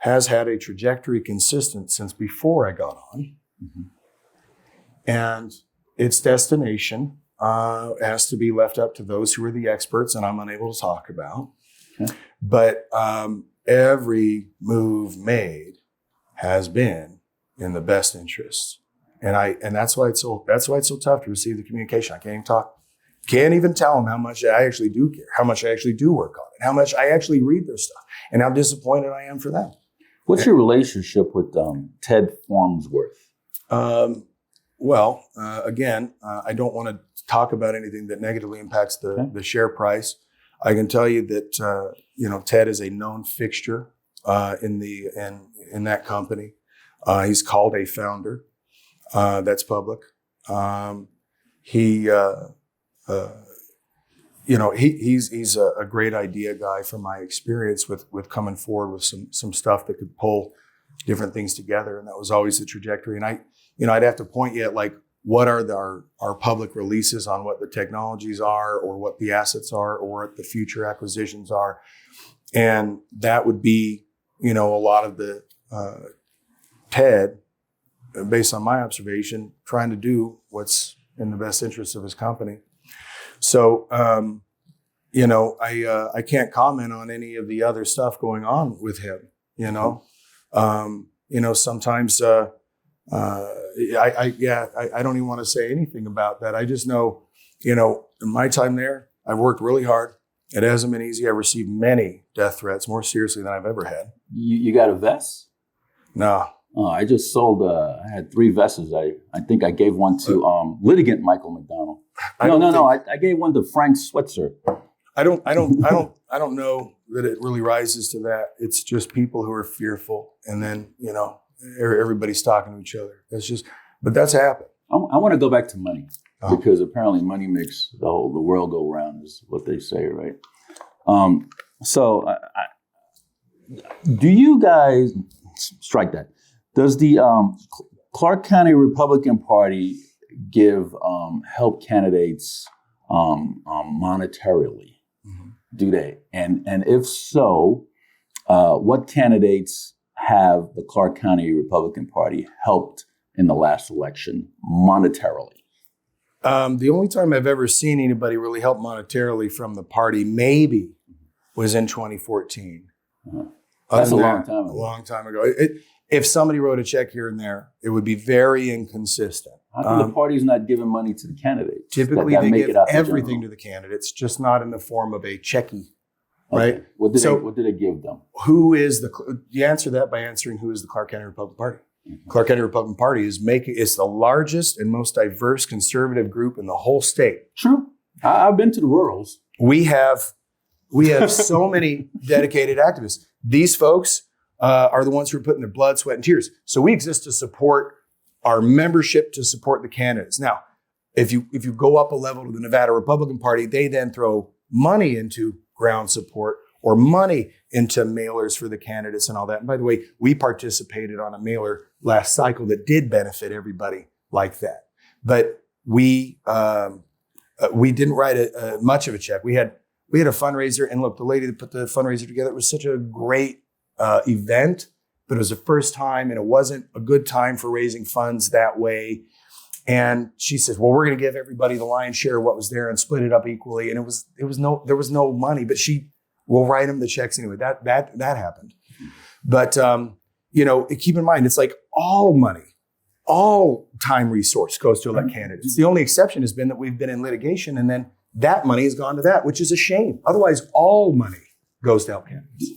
has had a trajectory consistent since before I got on. Mm-hmm. And its destination has to be left up to those who are the experts, and I'm unable to talk about. Okay. But every move made has been in the best interest, and that's why it's so tough to receive the communication. I can't even talk, can't even tell them how much I actually do care, how much I actually do work on it, how much I actually read their stuff, and how disappointed I am for them. What's your relationship with Ted Farnsworth? Again, I don't want to talk about anything that negatively impacts the share price. I can tell you that Ted is a known fixture in that company. He's called a founder. That's public. He's a great idea guy from my experience with coming forward with some stuff that could pull different things together, and that was always the trajectory. And I'd have to point you at what are our public releases on what the technologies are, or what the assets are, or what the future acquisitions are. And that would be, a lot of the Ted, based on my observation, trying to do what's in the best interest of his company. So, I can't comment on any of the other stuff going on with him, sometimes, I don't even want to say anything about that. I just know, in my time there, I've worked really hard. It hasn't been easy. I've received many death threats, more seriously than I've ever had. You got a vest? No. Oh, I just sold. I had 3 vests. I think I gave one to litigant Michael McDonald. No. I gave one to Frank Switzer. I don't know that it really rises to that. It's just people who are fearful, and then everybody's talking to each other. But that's happened. I want to go back to money, because apparently money makes the world go round, is what they say, right? Do you guys strike that? Does the Clark County Republican Party give help candidates monetarily? Mm-hmm. Do they? And if so, what candidates have the Clark County Republican Party helped in the last election monetarily? The only time I've ever seen anybody really help monetarily from the party was in 2014. Uh-huh. That's a long time ago. A long time ago. if somebody wrote a check here and there, it would be very inconsistent. How come the party's not giving money to the candidates? Typically, that they make give it out the everything general? to the candidates, just not in the form of a checkie, Okay. right? What did So- they give them? Who is you answer that by answering who is the Clark County Republican Party. Clark County Republican Party is the largest and most diverse conservative group in the whole state. True. I've been to the rurals. We have so many dedicated activists. These folks are the ones who are putting their blood, sweat, and tears. So we exist to support our membership, to support the candidates. Now, if you go up a level to the Nevada Republican Party, they then throw money into ground support or money into mailers for the candidates and all that. And by the way, we participated on a mailer last cycle that did benefit everybody like that. But we didn't write much of a check. We had a fundraiser, and look, the lady that put the fundraiser together, it was such a great event, but it was the first time, and it wasn't a good time for raising funds that way. And she says, well, we're going to give everybody the lion's share of what was there and split it up equally. And there was no money, but we'll write them the checks anyway. That happened. But, keep in mind, it's like all money, all time resource goes to elect candidates. The only exception has been that we've been in litigation, and then that money has gone to that, which is a shame. Otherwise, all money goes to help candidates.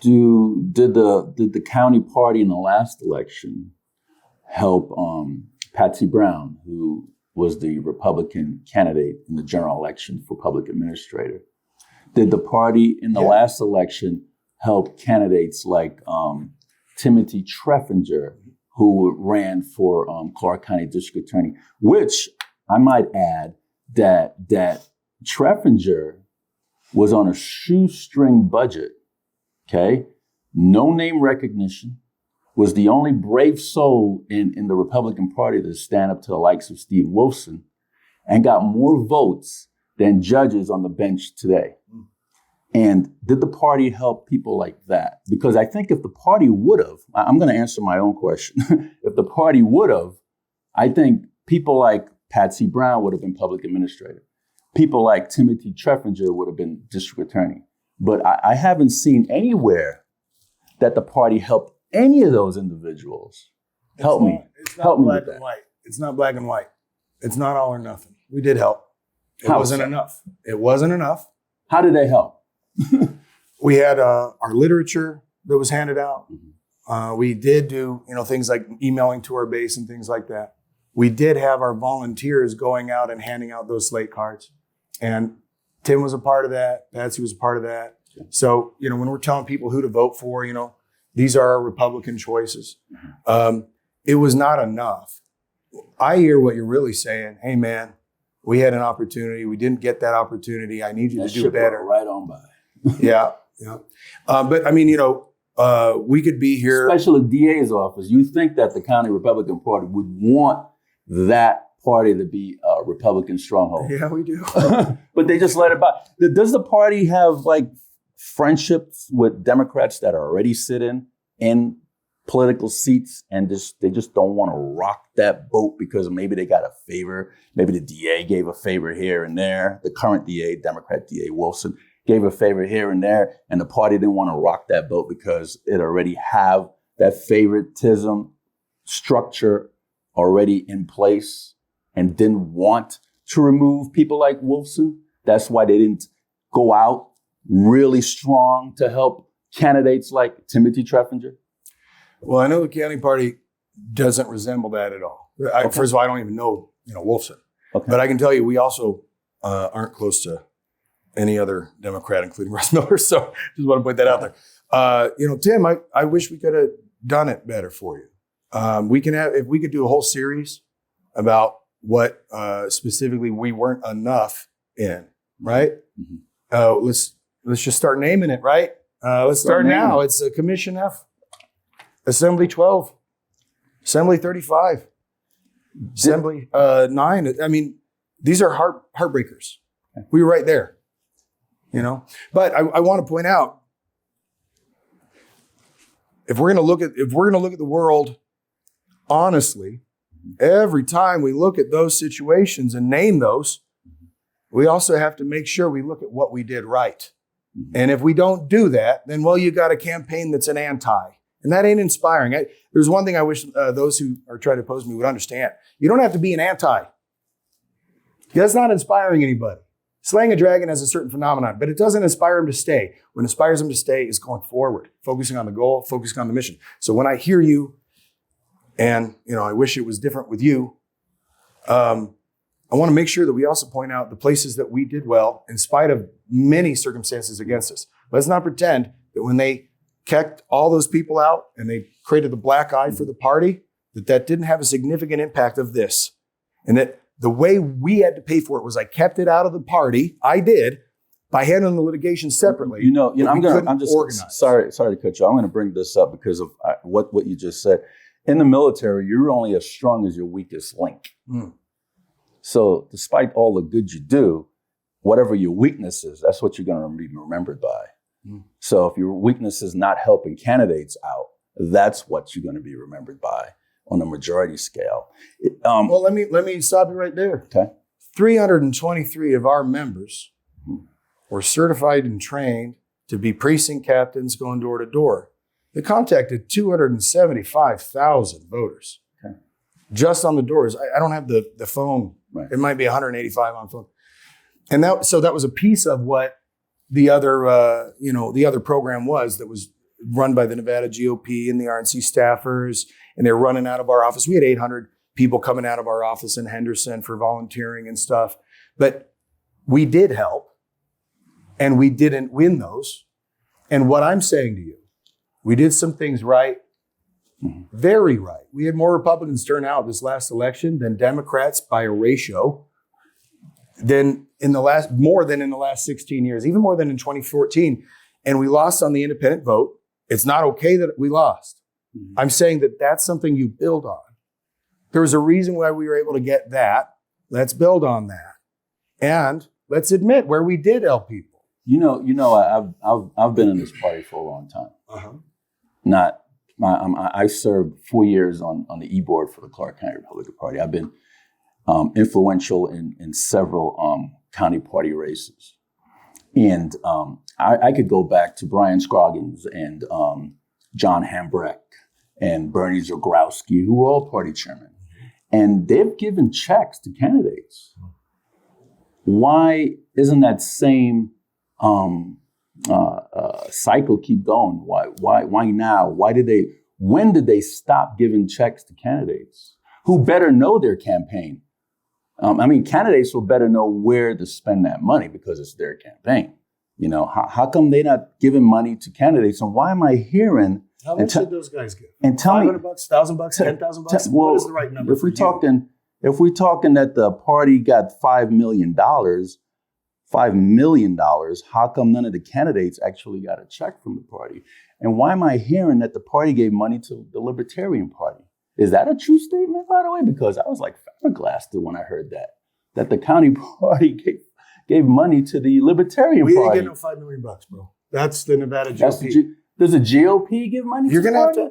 Did the county party in the last election help Patsy Brown, who was the Republican candidate in the general election for public administrator? Did the party in the last election help candidates like Timothy Treffinger, who ran for Clark County District Attorney? Which I might add that Treffinger was on a shoestring budget. Okay, no name recognition, was the only brave soul in the Republican Party to stand up to the likes of Steve Wilson, and got more votes than judges on the bench today. And did the party help people like that? Because I think if the party would have, I'm going to answer my own question. If the party would have, I think people like Patsy Brown would have been public administrator. People like Timothy Treffinger would have been district attorney. But I haven't seen anywhere that the party helped any of those individuals. Help me with that. White. It's not black and white. It's not all or nothing. We did help. It How wasn't so? enough. It wasn't enough. How did they help? We had our literature that was handed out. We did do things like emailing to our base and things like that. We did have our volunteers going out and handing out those slate cards. And Tim was a part of that. Patsy was a part of that. So, when we're telling people who to vote for, these are our Republican choices. It was not enough. I hear what you're really saying. Hey, man, we had an opportunity. We didn't get that opportunity. I need you to do better. Right on by. Yeah. But I mean, we could be here. Especially the DA's office. You think that the county Republican Party would want that party to be a Republican stronghold. Yeah, we do. But they just let it by. Does the party have like friendships with Democrats that are already sitting in political seats and they just don't want to rock that boat because maybe they got a favor? Maybe the DA gave a favor here and there. The current DA, Democrat DA Wilson, gave a favor here and there, and the party didn't want to rock that boat because it already have that favoritism structure already in place and didn't want to remove people like Wilson. That's why they didn't go out really strong to help candidates like Timothy Treffinger. Well, I know the county party doesn't resemble that at all. First of all, I don't even know, Wolfson. Okay. But I can tell you, we also aren't close to any other Democrat, including Russ Miller. So just want to point that out there. Tim, I wish we could have done it better for you. If we could do a whole series about what specifically we weren't enough in, right? Mm-hmm. Let's just start naming it, right? Let's start now. It's Commission F, Assembly 12, Assembly 35, Assembly 9. I mean, these are heartbreakers. We were right there, But I want to point out, if we're going to look at the world honestly, every time we look at those situations and name those, we also have to make sure we look at what we did right. And if we don't do that, then, you got a campaign that's an anti. And that ain't inspiring. There's one thing I wish those who are trying to oppose me would understand. You don't have to be an anti. That's not inspiring anybody. Slaying a dragon has a certain phenomenon, but it doesn't inspire him to stay. What inspires him to stay is going forward, focusing on the goal, focusing on the mission. So when I hear you, and I wish it was different with you, I want to make sure that we also point out the places that we did well in spite of many circumstances against us. Let's not pretend that when they kicked all those people out and they created the black eye for the party, that didn't have a significant impact of this. And that the way we had to pay for it was I kept it out of the party. I did by handling the litigation separately. I'm just organize. Sorry to cut you. I'm going to bring this up because of what you just said. In the military, you're only as strong as your weakest link. Mm. So despite all the good you do, whatever your weakness is, that's what you're going to be remembered by. Mm. So if your weakness is not helping candidates out, that's what you're going to be remembered by on a majority scale. Well, let me stop you right there. Okay. 323 of our members were certified and trained to be precinct captains going door to door. They contacted 275,000 voters. Okay. Just on the doors. I don't have the phone. Right. It might be 185 on phone. And that was a piece of what the other program was that was run by the Nevada GOP and the RNC staffers, and they're running out of our office. We had 800 people coming out of our office in Henderson for volunteering and stuff. But we did help, and we didn't win those. And what I'm saying to you, we did some things right, very right. We had more Republicans turn out this last election than Democrats by a ratio more than in the last 16 years, even more than in 2014. And we lost on the independent vote. It's not okay that we lost. Mm-hmm. I'm saying that that's something you build on. There was a reason why we were able to get that. Let's build on that. And let's admit where we did help people. I've been in this party for a long time. Uh-huh. I served 4 years on the e-board for the Clark County Republican Party. I've been influential in several county party races. And I could go back to Brian Scroggins and John Hambrecht and Bernie Zagorowski, who were all party chairmen. And they've given checks to candidates. Why isn't that same cycle keep going? Why now? When did they stop giving checks to candidates who better know their campaign? Candidates will better know where to spend that money because it's their campaign. How come they're not giving money to candidates? And why am I hearing? How much did those guys give? And tell me, $500, $1,000, $10,000. What is the right number? If we're talking that the party got $5 million, how come none of the candidates actually got a check from the party? And why am I hearing that the party gave money to the Libertarian Party? Is that a true statement, by the way? Because I was like flabbergasted when I heard that the county party gave money to the Libertarian Party. We didn't get no $5 million, bro. That's the Nevada GOP. Does the GOP give money to the party?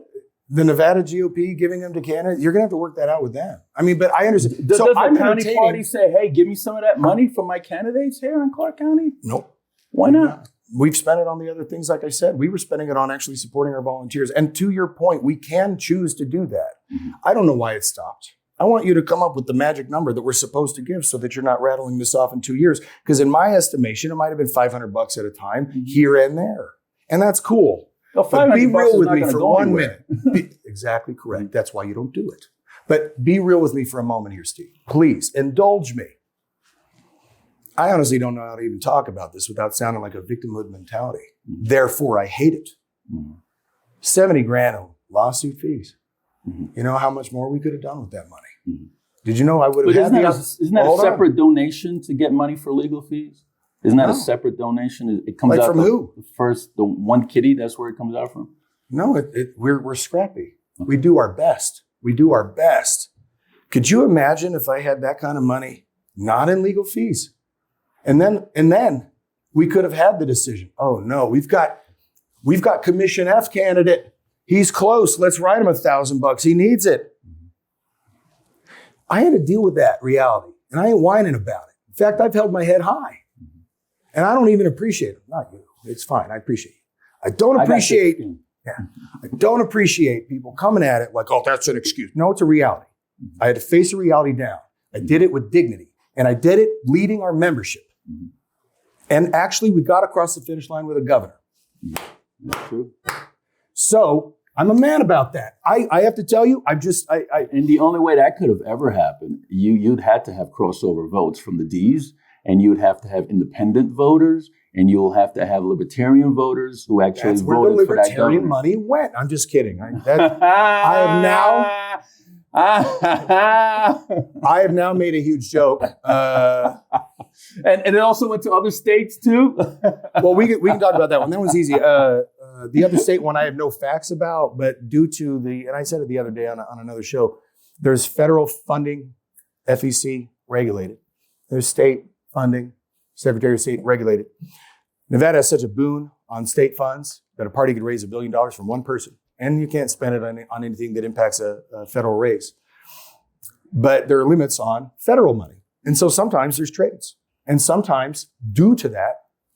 The Nevada GOP giving them to candidates, you're going to have to work that out with them. But I understand. Does the county party say, hey, give me some of that money for my candidates here in Clark County? Nope. Why not? We've spent it on the other things, like I said. We were spending it on actually supporting our volunteers. And to your point, we can choose to do that. Mm-hmm. I don't know why it stopped. I want you to come up with the magic number that we're supposed to give so that you're not rattling this off in 2 years. Because in my estimation, it might have been $500 at a time, here and there. And that's cool. No, but be real with me for 1 minute. Exactly correct. That's why you don't do it. But be real with me for a moment here, Steve. Please indulge me. I honestly don't know how to even talk about this without sounding like a victimhood mentality. Mm-hmm. Therefore, I hate it. Mm-hmm. $70,000 of lawsuit fees. Mm-hmm. You know how much more we could have done with that money? Mm-hmm. Did you know I would have had Isn't that a separate donation to get money for legal fees? Isn't that a separate donation? It comes out from who? The one kitty, that's where it comes out from? No, we're scrappy. Okay. We do our best. Could you imagine if I had that kind of money, not in legal fees? And then we could have had the decision. Oh no, we've got Commission F candidate. He's close. Let's write him $1,000. He needs it. I had to deal with that reality, and I ain't whining about it. In fact, I've held my head high. And I don't even appreciate it. Not you. It's fine. I appreciate you. I don't appreciate Yeah. I don't appreciate people coming at it like, oh, that's an excuse. No, it's a reality. I had to face a reality down. I did it with dignity. And I did it leading our membership. And actually, we got across the finish line with a governor. That's true. So I'm a man about that. I have to tell you, and the only way that could have ever happened, you'd had to have crossover votes from the D's, and you'd have to have independent voters, and you'll have to have libertarian voters who actually that's where voted the for that governor. libertarian money went. I'm just kidding. I have now made a huge joke. And it also went to other states too. Well, we can talk about that one. That one's easy. The other state one I have no facts about, but due to and I said it the other day on another show, there's federal funding, FEC regulated. There's state funding, Secretary of State regulated. Nevada has such a boon on state funds that a party could raise $1 billion from one person, and you can't spend it on anything that impacts a federal race. But there are limits on federal money. And so sometimes there's trades. And sometimes, due to that,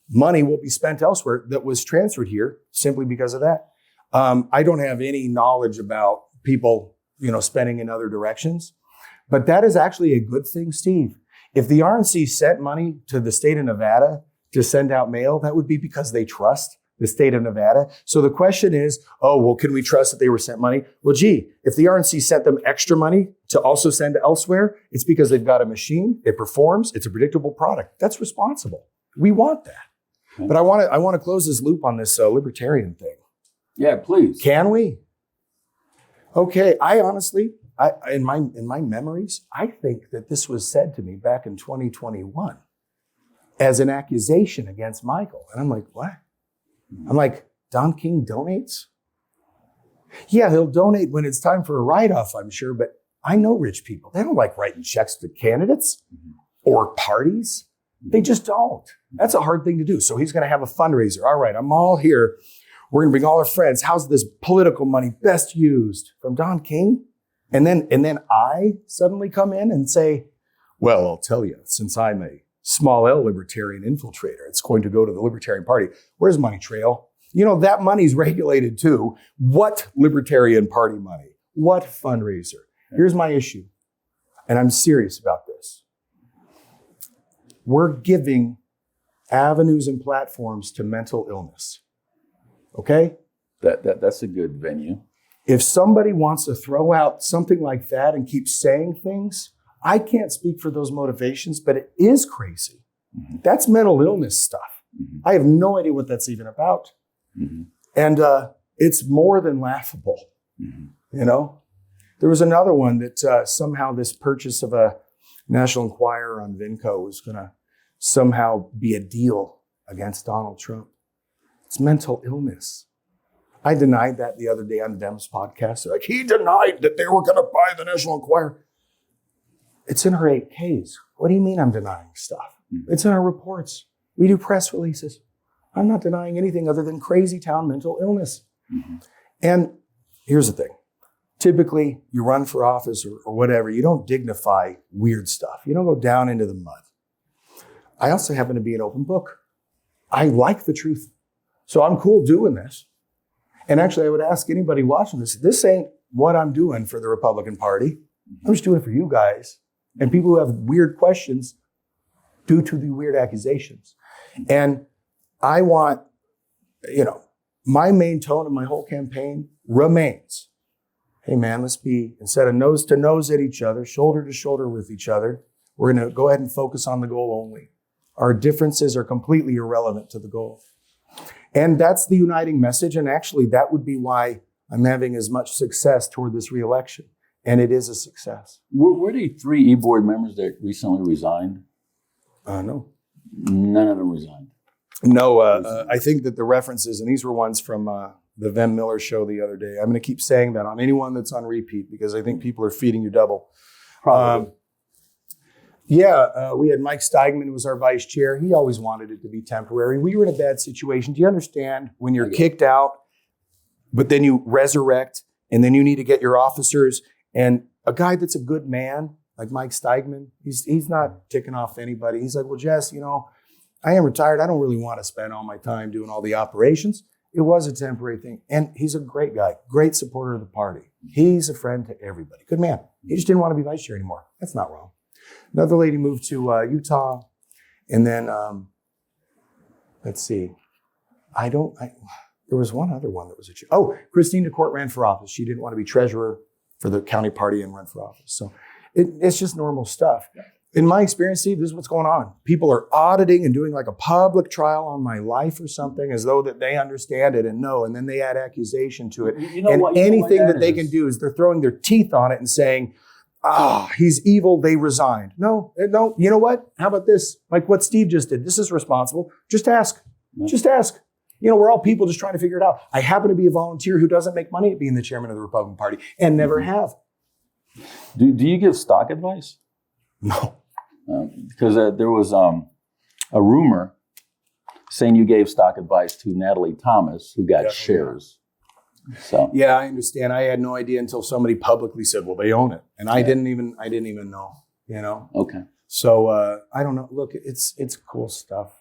money will be spent elsewhere that was transferred here simply because of that. I don't have any knowledge about people, spending in other directions. But that is actually a good thing, Steve. If the RNC sent money to the state of Nevada to send out mail, that would be because they trust the state of Nevada. So the question is, can we trust that they were sent money? Well, gee, if the RNC sent them extra money to also send elsewhere, it's because they've got a machine, it performs, it's a predictable product. That's responsible. We want that. Okay. But I want to close this loop on this libertarian thing. Yeah, please. Can we? Okay, I honestly, in my memories, I think that this was said to me back in 2021 as an accusation against Michael. And I'm like, what? I'm like, Don King donates? Yeah, he'll donate when it's time for a write-off, I'm sure, but I know rich people. They don't like writing checks to candidates or parties. They just don't. That's a hard thing to do. So he's going to have a fundraiser. All right, I'm all here. We're going to bring all our friends. How's this political money best used? From Don King? And then I suddenly come in and say, well, I'll tell you, since I'm a small L libertarian infiltrator, it's going to go to the Libertarian Party. Where's money trail? That money's regulated too. What Libertarian Party money? What fundraiser? Here's my issue, and I'm serious about this. We're giving avenues and platforms to mental illness. Okay? That's a good venue. If somebody wants to throw out something like that and keep saying things, I can't speak for those motivations, but it is crazy. Mm-hmm. That's mental illness stuff. Mm-hmm. I have no idea what that's even about. Mm-hmm. And it's more than laughable. Mm-hmm. There was another one that somehow this purchase of a National Enquirer on Vinco was going to somehow be a deal against Donald Trump. It's mental illness. I denied that the other day on the Dems podcast. They're like, he denied that they were going to buy the National Enquirer. It's in our 8Ks. What do you mean I'm denying stuff? Mm-hmm. It's in our reports. We do press releases. I'm not denying anything other than crazy town mental illness. Mm-hmm. And here's the thing. Typically, you run for office or whatever, you don't dignify weird stuff. You don't go down into the mud. I also happen to be an open book. I like the truth. So I'm cool doing this. And actually, I would ask anybody watching this ain't what I'm doing for the Republican Party. I'm just doing it for you guys and people who have weird questions due to the weird accusations. And I want, my main tone of my whole campaign remains, hey man, let's be, instead of nose to nose at each other, shoulder to shoulder with each other, we're going to go ahead and focus on the goal only. Our differences are completely irrelevant to the goal. And that's the uniting message. And actually, that would be why I'm having as much success toward this reelection. And it is a success. Were the 3 e-board members that recently resigned? No. None of them resigned. No, I think that the references, and these were ones from the Vem Miller show the other day. I'm going to keep saying that on anyone that's on repeat because I think people are feeding you double. Probably. We had Mike Steigman, who was our vice chair. He always wanted it to be temporary. We were in a bad situation. Do you understand when you're kicked out, but then you resurrect, and then you need to get your officers, and a guy that's a good man, like Mike Steigman, he's not ticking off anybody. He's like, well, Jess, I am retired. I don't really want to spend all my time doing all the operations. It was a temporary thing. And he's a great guy, great supporter of the party. He's a friend to everybody. Good man. He just didn't want to be vice chair anymore. That's not wrong. Another lady moved to Utah. And then, let's see. There was one other one that was Christine DeCourt ran for office. She didn't want to be treasurer for the county party and run for office. So it's just normal stuff. Yeah. In my experience, Steve, this is what's going on. People are auditing and doing like a public trial on my life or something as though that they understand it and know, and then they add accusation to it. Anything that they can do is they're throwing their teeth on it and saying, he's evil, they resigned. No, you know what? How about this? Like what Steve just did. This is responsible. Just ask. Yeah. Just ask. We're all people just trying to figure it out. I happen to be a volunteer who doesn't make money at being the chairman of the Republican Party and never have. Do you give stock advice? No. Because there was a rumor saying you gave stock advice to Natalie Thomas, who got shares. So yeah, I understand. I had no idea until somebody publicly said, "Well, they own it," and I didn't even know. Okay. So I don't know. Look, it's cool stuff.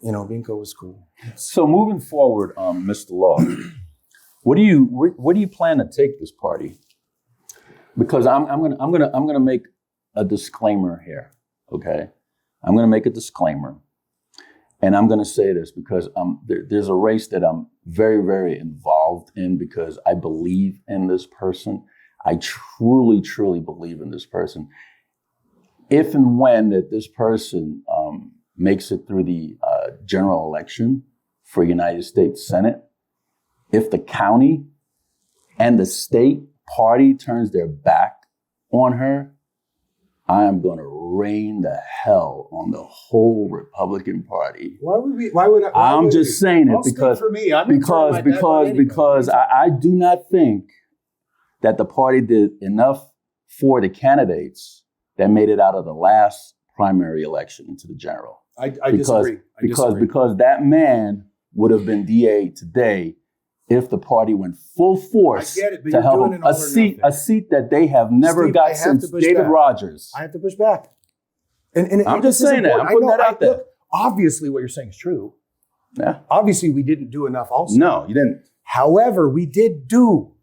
Vinco was cool. So moving forward, Mr. Law, where do you plan to take this party? Because I'm gonna make a disclaimer here, okay? I'm going to make a disclaimer, and I'm going to say this because there's a race that I'm very, very involved in because I believe in this person. I truly, truly believe in this person. If and when that this person makes it through the general election for United States Senate, if the county and the state party turns their back on her, I am going to rain the hell on the whole Republican Party. I'm just saying it because I do not think that the party did enough for the candidates that made it out of the last primary election into the general. I disagree. Because that man would have been DA today if the party went full force to help him a seat that they have never got since David Rogers. I have to push back. And I'm just saying that. I'm putting that out there. Look, obviously, what you're saying is true. Yeah. Obviously, we didn't do enough also. No, you didn't. However, we did do.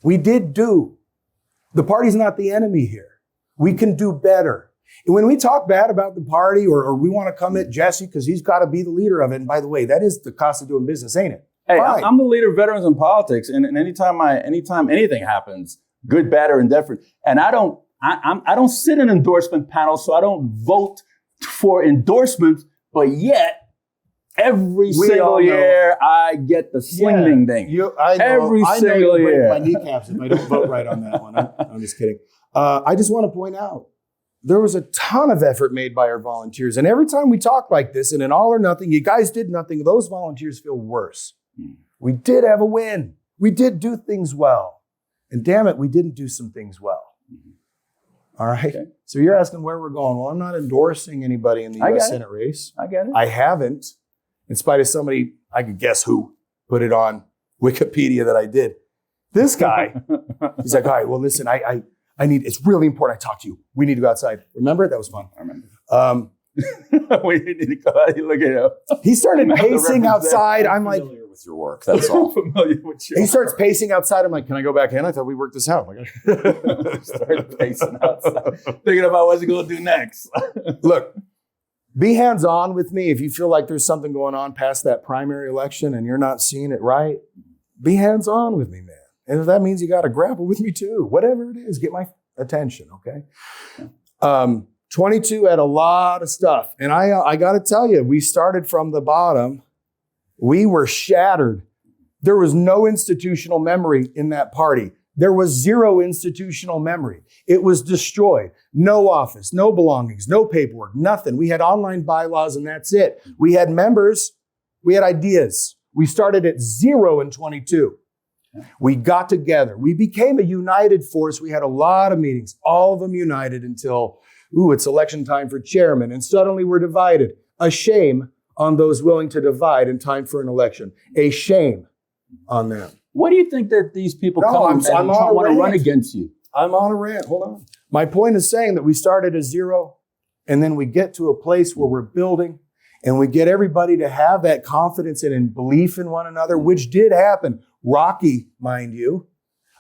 The party's not the enemy here. We can do better. And when we talk bad about the party or we want to come at Jesse because he's got to be the leader of it, and by the way, that is the cost of doing business, ain't it? Hey, I'm the leader of veterans in politics, and anytime anything happens, good, bad, or indifferent, and I don't sit in endorsement panels, so I don't vote for endorsements, but yet every single year I get the sling ding. Every single year. My kneecaps if I don't vote right on that one. I'm just kidding. I just want to point out there was a ton of effort made by our volunteers, and every time we talk like this, and in all or nothing, you guys did nothing. Those volunteers feel worse. We did have a win. We did do things well. And damn it, we didn't do some things well. All right? Okay. So you're asking where we're going. Well, I'm not endorsing anybody in the U.S. Senate race. I get it. I haven't, in spite of somebody, I could guess who, put it on Wikipedia that I did. This guy, he's like, all right, well, listen, I it's really important I talk to you. We need to go outside. Remember? That was fun. I remember. We need to go out. Look at him. He started pacing outside. I'm like, familiar with your work. That's all. Familiar with your He starts pacing outside. I'm like, can I go back in? I thought we worked this out. Started pacing outside, thinking about what's he going to do next. Look, be hands-on with me. If you feel like there's something going on past that primary election and you're not seeing it right, be hands-on with me, man. And if that means you got to grapple with me too, whatever it is, get my attention, okay? 22 had a lot of stuff. And I got to tell you, we started from the bottom. We were shattered. There was no institutional memory in that party. There was zero institutional memory. It was destroyed. No office, no belongings, no paperwork, nothing. We had online bylaws and that's it. We had members. We had ideas. We started at 0 in 22. We got together. We became a united force. We had a lot of meetings, all of them united until, it's election time for chairman. And suddenly we're divided. A shame on those willing to divide in time for an election. A shame on them. What do you think that these people want to run against you? I'm on a rant. Hold on. My point is saying that we started at 0 and then we get to a place where we're building and we get everybody to have that confidence and belief in one another, which did happen. Rocky, mind you.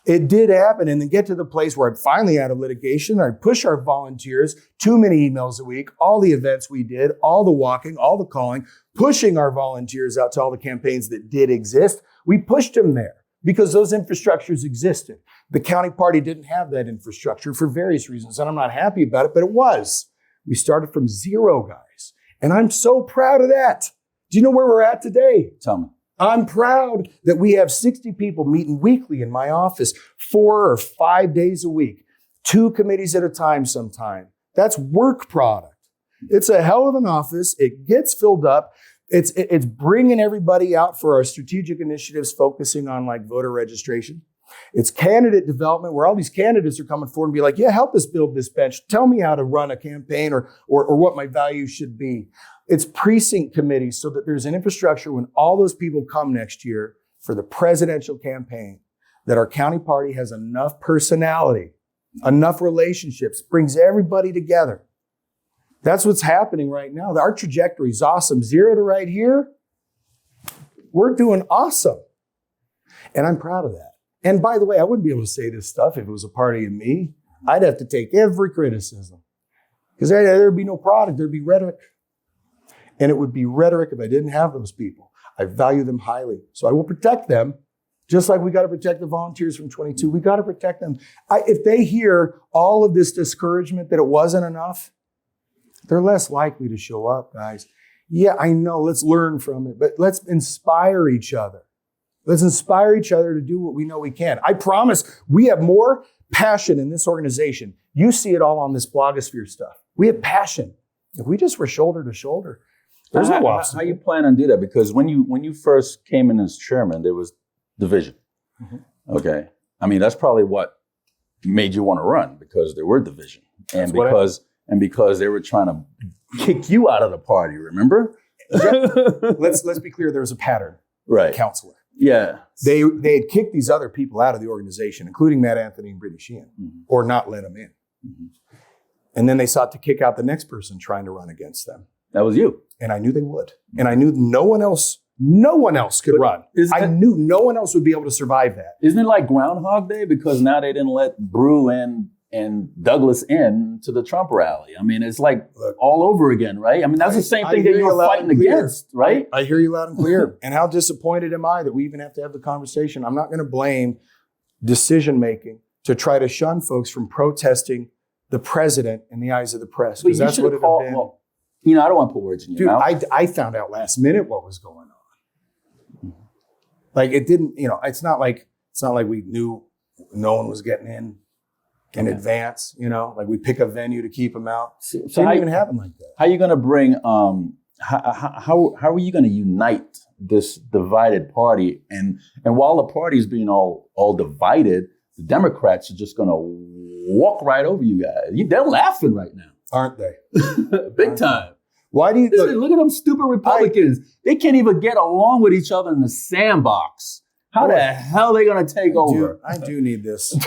It did happen, and then get to the place where I'm finally out of litigation. I push our volunteers, too many emails a week, all the events we did, all the walking, all the calling, pushing our volunteers out to all the campaigns that did exist. We pushed them there because those infrastructures existed. The county party didn't have that infrastructure for various reasons, and I'm not happy about it, but it was. We started from zero, guys, and I'm so proud of that. Do you know where we're at today? Tell me. I'm proud that we have 60 people meeting weekly in my office, 4 or 5 days a week, 2 committees at a time sometime. That's work product. It's a hell of an office. It gets filled up. It's bringing everybody out for our strategic initiatives, focusing on like voter registration. It's candidate development where all these candidates are coming forward and be like, yeah, help us build this bench. Tell me how to run a campaign or what my values should be. It's precinct committees so that there's an infrastructure when all those people come next year for the presidential campaign, that our county party has enough personality, enough relationships, brings everybody together. That's what's happening right now. Our trajectory is awesome. 0 to right here, we're doing awesome. And I'm proud of that. And by the way, I wouldn't be able to say this stuff if it was a party of me. I'd have to take every criticism because there'd be no product, there'd be rhetoric. And it would be rhetoric if I didn't have those people. I value them highly. So I will protect them, just like we got to protect the volunteers from 22. We got to protect them. If they hear all of this discouragement that it wasn't enough, they're less likely to show up, guys. Yeah, I know, let's learn from it, but let's inspire each other. Let's inspire each other to do what we know we can. I promise we have more passion in this organization. You see it all on this blogosphere stuff. We have passion. If we just were shoulder to shoulder, there's no obstacle. How you plan on do that? Because when you first came in as chairman, there was division. Mm-hmm. Okay, I mean that's probably what made you want to run, because there were division, and because they were trying to kick you out of the party. Remember? Let's be clear. There was a pattern. Right, counselor. Yeah, they had kicked these other people out of the organization, including Matt Anthony and Brittany Sheehan, or not let them in. Mm-hmm. And then they sought to kick out the next person trying to run against them. That was you. And I knew they would. And I knew no one else could run. I knew no one else would be able to survive that. Isn't it like Groundhog Day? Because now they didn't let Brew and Douglas in to the Trump rally. I mean, it's like all over again, right? I mean, that's the same thing that you were fighting against, right? I hear you loud and clear. And how disappointed am I that we even have to have the conversation? I'm not going to blame decision-making to try to shun folks from protesting the president in the eyes of the press. Because that's what it would have been. Well, you know, I don't want to put words in your mouth. Dude, I found out last minute what was going on. Like it didn't, it's not like we knew no one was getting in advance, like we pick a venue to keep them out. So it didn't even happen like that. How are you going to bring, how are you going to unite this divided party? And while the party is being all divided, the Democrats are just going to walk right over you guys. They're laughing right now. Aren't they? Big time. Why do you look at them stupid Republicans? They can't even get along with each other in the sandbox. How the hell are they going to take over? I do need this.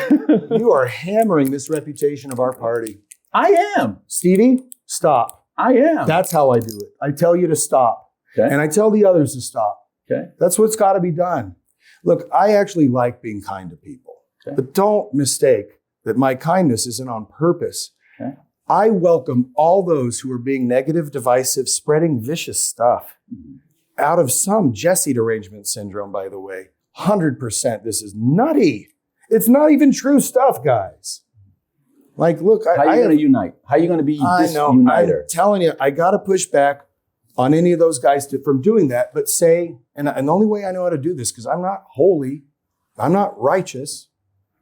You are hammering this reputation of our party. I am. Stevie, stop. I am. That's how I do it. I tell you to stop. Okay. And I tell the others to stop. Okay. That's what's got to be done. Look, I actually like being kind to people. Okay. But don't mistake that my kindness isn't on purpose. Okay. I welcome all those who are being negative, divisive, spreading vicious stuff. Out of some Jesse derangement syndrome, by the way. 100%. This is nutty. It's not even true stuff, guys. Like, look, how are you going to unite? How are you going to be this uniter? I'm telling you, I got to push back on any of those guys from doing that. But say, and the only way I know how to do this, because I'm not holy, I'm not righteous,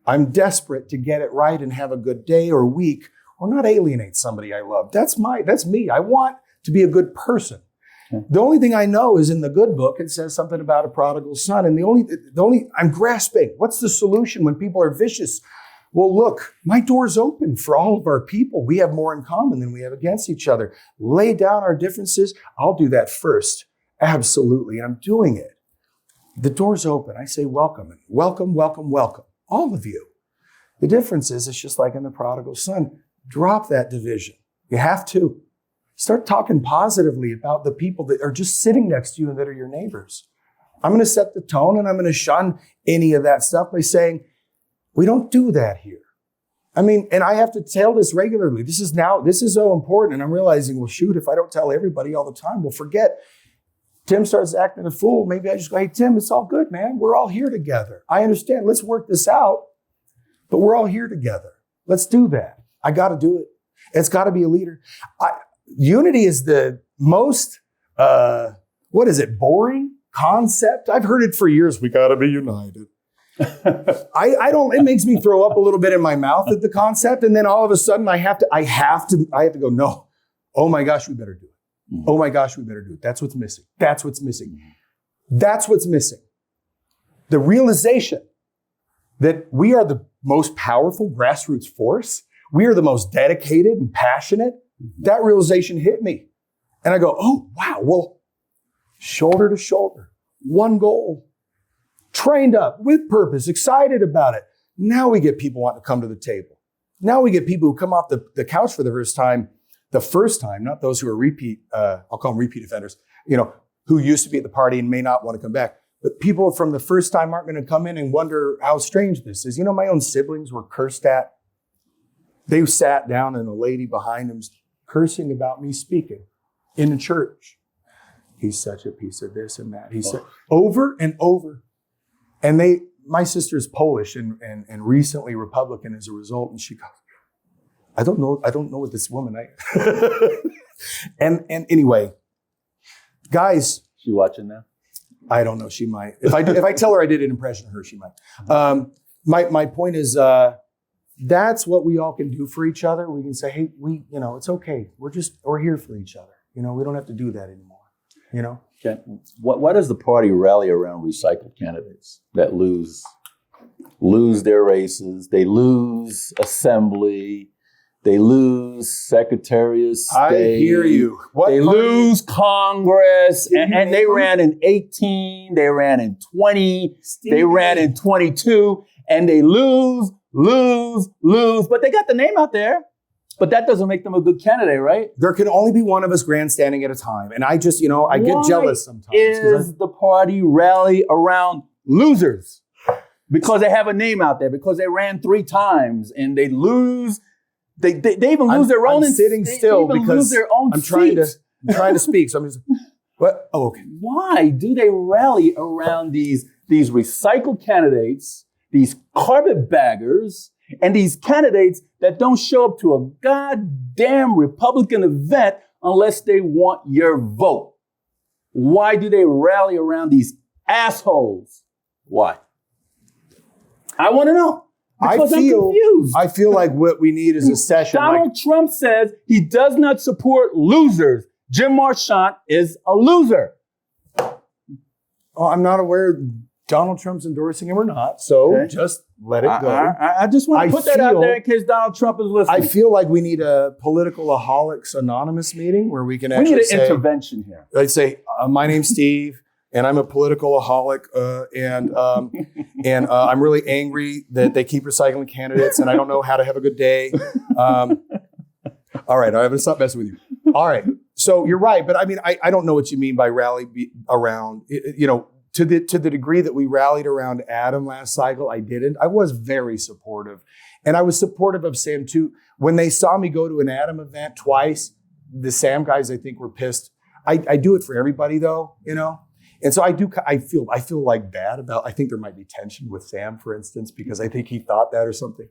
I'm desperate to get it right and have a good day or week, or not alienate somebody I love. That's me. I want to be a good person. Okay. The only thing I know is in the good book, it says something about a prodigal son. And the only I'm grasping. What's the solution when people are vicious? Well, look, my door's open for all of our people. We have more in common than we have against each other. Lay down our differences. I'll do that first. Absolutely. I'm doing it. The door's open. I say welcome. Welcome, welcome, welcome. All of you. The difference is it's just like in the prodigal son. Drop that division. You have to. Start talking positively about the people that are just sitting next to you and that are your neighbors. I'm going to set the tone, and I'm going to shun any of that stuff by saying, we don't do that here. I mean, and I have to tell this regularly. This is so important. And I'm realizing, well, shoot, if I don't tell everybody all the time, we'll forget. Tim starts acting a fool. Maybe I just go, hey, Tim, it's all good, man. We're all here together. I understand. Let's work this out, but we're all here together. Let's do that. I got to do it. It's got to be a leader. Unity is the most, boring concept. I've heard it for years. We got to be united. It makes me throw up a little bit in my mouth at the concept. And then all of a sudden I have to go, no. Oh my gosh, we better do it. Mm-hmm. Oh my gosh, we better do it. That's what's missing. That's what's missing. Mm-hmm. That's what's missing. The realization that we are the most powerful grassroots force. We are the most dedicated and passionate. Mm-hmm. That realization hit me. And I go, oh, wow. Well, shoulder to shoulder, one goal, trained up with purpose, excited about it. Now we get people wanting to come to the table. Now we get people who come off the couch for the first time, not those who are I'll call them repeat offenders, who used to be at the party and may not want to come back. But people from the first time aren't going to come in and wonder how strange this is. My own siblings were cursed at. They sat down and a lady behind them cursing about me speaking in the church. He's such a piece of this and that. He said over and over. And my sister's Polish and recently Republican as a result. And she goes, I don't know what this woman, and anyway, guys. She watching now? I don't know. She might. If I tell her I did an impression of her, she might. My point is, that's what we all can do for each other. We can say, hey, it's okay. We're here for each other. We don't have to do that anymore. Okay. Why does the party rally around recycled candidates that lose their races? They lose assembly. They lose Secretary of State. I hear you. They lose Congress. And they ran in 18. They ran in 20. They ran in 22. And they lose. But they got the name out there. But that doesn't make them a good candidate, right? There can only be one of us grandstanding at a time. And I just, I get jealous sometimes. Is the party rally around losers? Because they have a name out there. Because they ran 3 times and they lose. They even lose their own. I'm sitting still because I'm trying to speak. So I'm just, what? Oh, okay. Why do they rally around these recycled candidates, these carpetbaggers, and these candidates that don't show up to a goddamn Republican event unless they want your vote? Why do they rally around these assholes? Why? I want to know. Because I'm confused. I feel like what we need is a session. Donald Trump says he does not support losers. Jim Marchant is a loser. Oh, I'm not aware Donald Trump's endorsing him or not, so just let it go. I just want to put that out there in case Donald Trump is listening. I feel like we need a Political Aholics Anonymous meeting where we can actually need an intervention here. I'd say, my name's Steve. And I'm a political aholic, and I'm really angry that they keep recycling candidates, and I don't know how to have a good day. All right, I'm gonna stop messing with you. All right, so you're right, but I mean, I don't know what you mean by rally around. To the degree that we rallied around Adam last cycle, I didn't. I was very supportive, and I was supportive of Sam too. When they saw me go to an Adam event twice, the Sam guys I think were pissed. I do it for everybody though, And so I feel like bad about, I think there might be tension with Sam, for instance, because I think he thought that or something.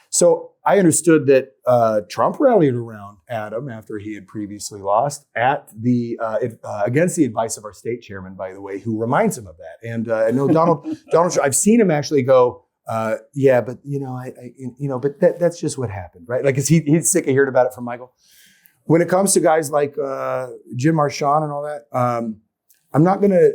So I understood that Trump rallied around Adam after he had previously lost against the advice of our state chairman, by the way, who reminds him of that. And I know Donald Trump, I've seen him actually go, yeah, but but that's just what happened, right? Like, 'cause he's sick of hearing about it from Michael. When it comes to guys like Jim Marchant and all that, I'm not gonna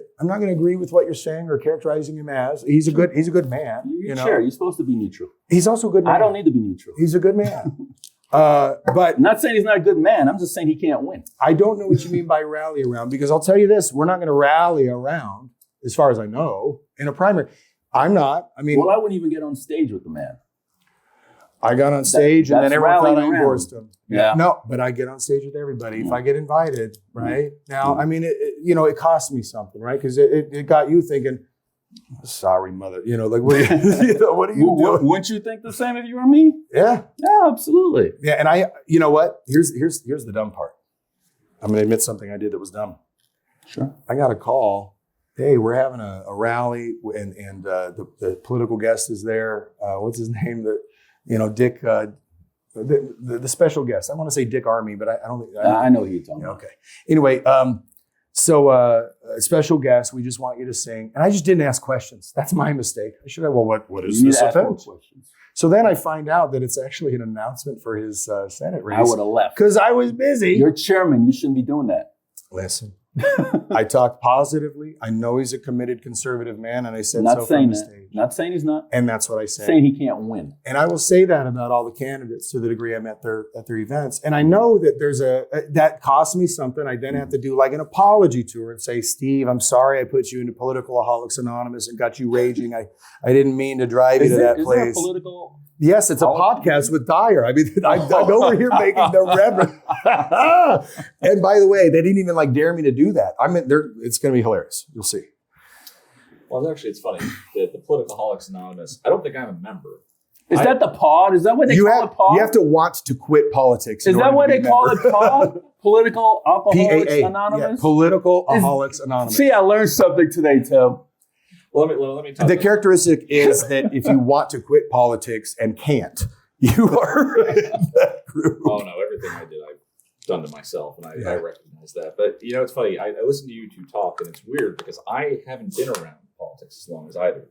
agree with what you're saying or characterizing him as. He's a good man. Sure, you're supposed to be neutral. He's also a good man. I don't need to be neutral. He's a good man. But I'm not saying he's not a good man. I'm just saying he can't win. I don't know what you mean by rally around, because I'll tell you this: we're not going to rally around, as far as I know, in a primary. I'm not. I mean, well, I wouldn't even get on stage with the man. I got on stage and then everyone thought I endorsed him. Yeah. No, but I get on stage with everybody if I get invited, right? Now, I mean, it cost me something, right? Because it got you thinking, sorry, mother, like, what are what are you doing? Wouldn't you think the same if you were me? Yeah. Yeah, absolutely. Yeah, and you know what? Here's the dumb part. I'm going to admit something I did that was dumb. Sure. I got a call. Hey, we're having a rally, and the political guest is there. What's his name? Dick, the special guest. I want to say Dick Army, but I don't think. I know who you're talking about. Okay. Anyway, so a special guest. We just want you to sing, and I just didn't ask questions. That's my mistake. I should have. Well, what is this event? So then I find out that it's actually an announcement for his Senate race. I would have left because I was busy. You're chairman. You shouldn't be doing that. Listen. I talked positively. I know he's a committed conservative man, and I said not so saying from the that. stage. Not saying he's not. And that's what I said. Saying he can't win. And I will say that about all the candidates to the degree I'm at their events. And I know that there's that cost me something. I then have to do like an apology tour and say, Steve, I'm sorry I put you into Political Alcoholics Anonymous and got you raging. I didn't mean to drive you to that place. Is there a political? Yes, it's a podcast with Dyer. I mean, I'm over here making the reverend. And by the way, they didn't even dare me to do that. It's going to be hilarious. You'll see. Well, actually, it's funny. The Politicaholics Anonymous, I don't think I'm a member. Is that the pod? Is that what they call it, pod? You have to want to quit politics. Is that what they call it, pod? Political Alcoholics Anonymous? Yeah, Political Alcoholics Anonymous. See, I learned something today, Tim. Well, let me talk. The characteristic is that if you want to quit politics and can't, you are in that group. Oh, no, everything I did, I've done to myself, and I recognize that. But, it's funny. I listen to you two talk, and it's weird because I haven't been around politics as long as either of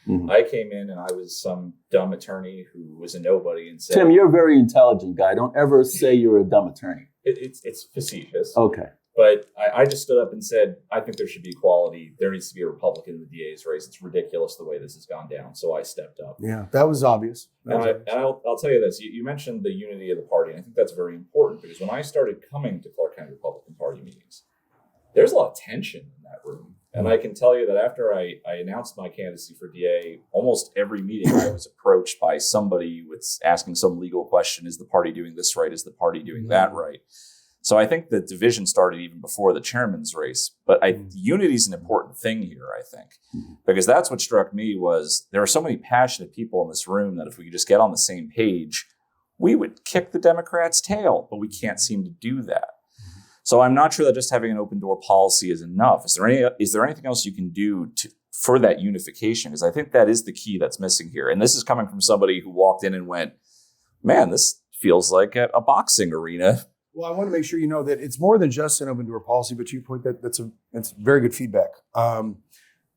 you. Mm-hmm. I came in, and I was some dumb attorney who was a nobody and said... Tim, you're a very intelligent guy. Don't ever say you're a dumb attorney. It's facetious. Okay. But I just stood up and said, I think there should be equality. There needs to be a Republican in the DA's race. It's ridiculous the way this has gone down. So I stepped up. Yeah, that was obvious. I'll tell you this. You mentioned the unity of the party. And I think that's very important because when I started coming to Clark County Republican Party meetings, there's a lot of tension in that room. And I can tell you that after I announced my candidacy for DA, almost every meeting I was approached by somebody with asking some legal question. Is the party doing this right? Is the party doing that right? So I think the division started even before the chairman's race. But unity is an important thing here, I think, because that's what struck me was there are so many passionate people in this room that if we could just get on the same page, we would kick the Democrats' tail, but we can't seem to do that. So I'm not sure that just having an open door policy is enough. Is there anything else you can do for that unification? Because I think that is the key that's missing here. And this is coming from somebody who walked in and went, man, this feels like a boxing arena. Well, I want to make sure you know that it's more than just an open door policy, but you point that's very good feedback. I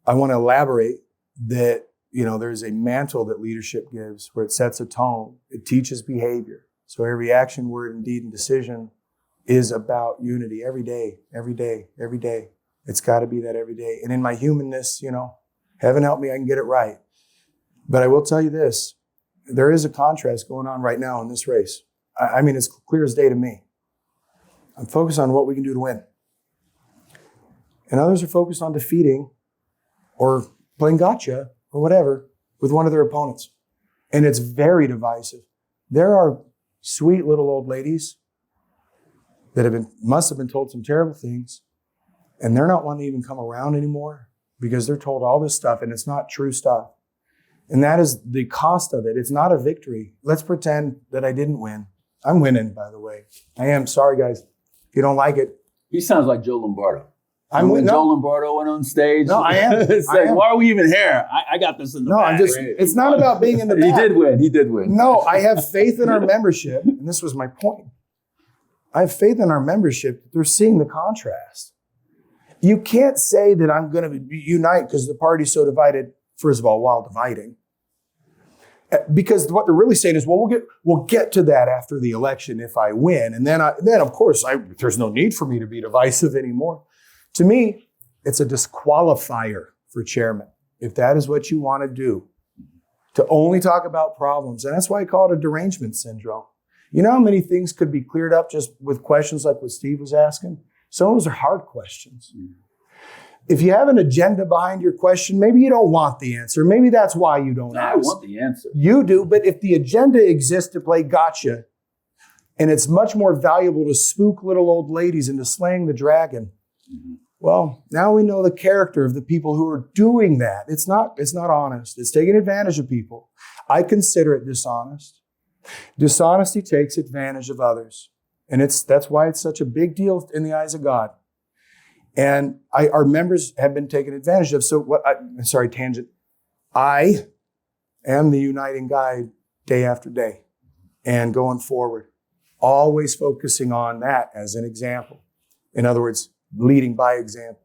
want to elaborate that, there's a mantle that leadership gives where it sets a tone. It teaches behavior. So every action, word, and deed and decision is about unity every day, every day, every day. It's got to be that every day. And in my humanness, heaven help me, I can get it right. But I will tell you this, there is a contrast going on right now in this race. I mean, it's clear as day to me. I'm focused on what we can do to win. And others are focused on defeating or playing gotcha or whatever with one of their opponents. And it's very divisive. There are sweet little old ladies that must have been told some terrible things, and they're not wanting to even come around anymore because they're told all this stuff and it's not true stuff. And that is the cost of it. It's not a victory. Let's pretend that I didn't win. I'm winning, by the way. I am. Sorry, guys. If you don't like it. He sounds like Joe Lombardo. When Joe Lombardo went on stage. No, I am. Why are we even here? I got this in the bag. It's not about being in the bag. He did win. No, I have faith in our membership. And this was my point. I have faith in our membership that they're seeing the contrast. You can't say that I'm going to unite because the party's so divided, first of all, while dividing. Because what they're really saying is, well, we'll get to that after the election if I win. And then of course, there's no need for me to be divisive anymore. To me, it's a disqualifier for chairman. If that is what you want to do, to only talk about problems. And that's why I call it a derangement syndrome. You know how many things could be cleared up just with questions like what Steve was asking? Some of those are hard questions. If you have an agenda behind your question, maybe you don't want the answer. Maybe that's why you don't I ask. want the answer. You do, but if the agenda exists to play gotcha, and it's much more valuable to spook little old ladies into slaying the dragon, well, now we know the character of the people who are doing that. It's not honest. It's taking advantage of people. I consider it dishonest. Dishonesty takes advantage of others. And that's why it's such a big deal in the eyes of God. And our members have been taken advantage of. So tangent. I am the uniting guide day after day and going forward, always focusing on that as an example. In other words, leading by example,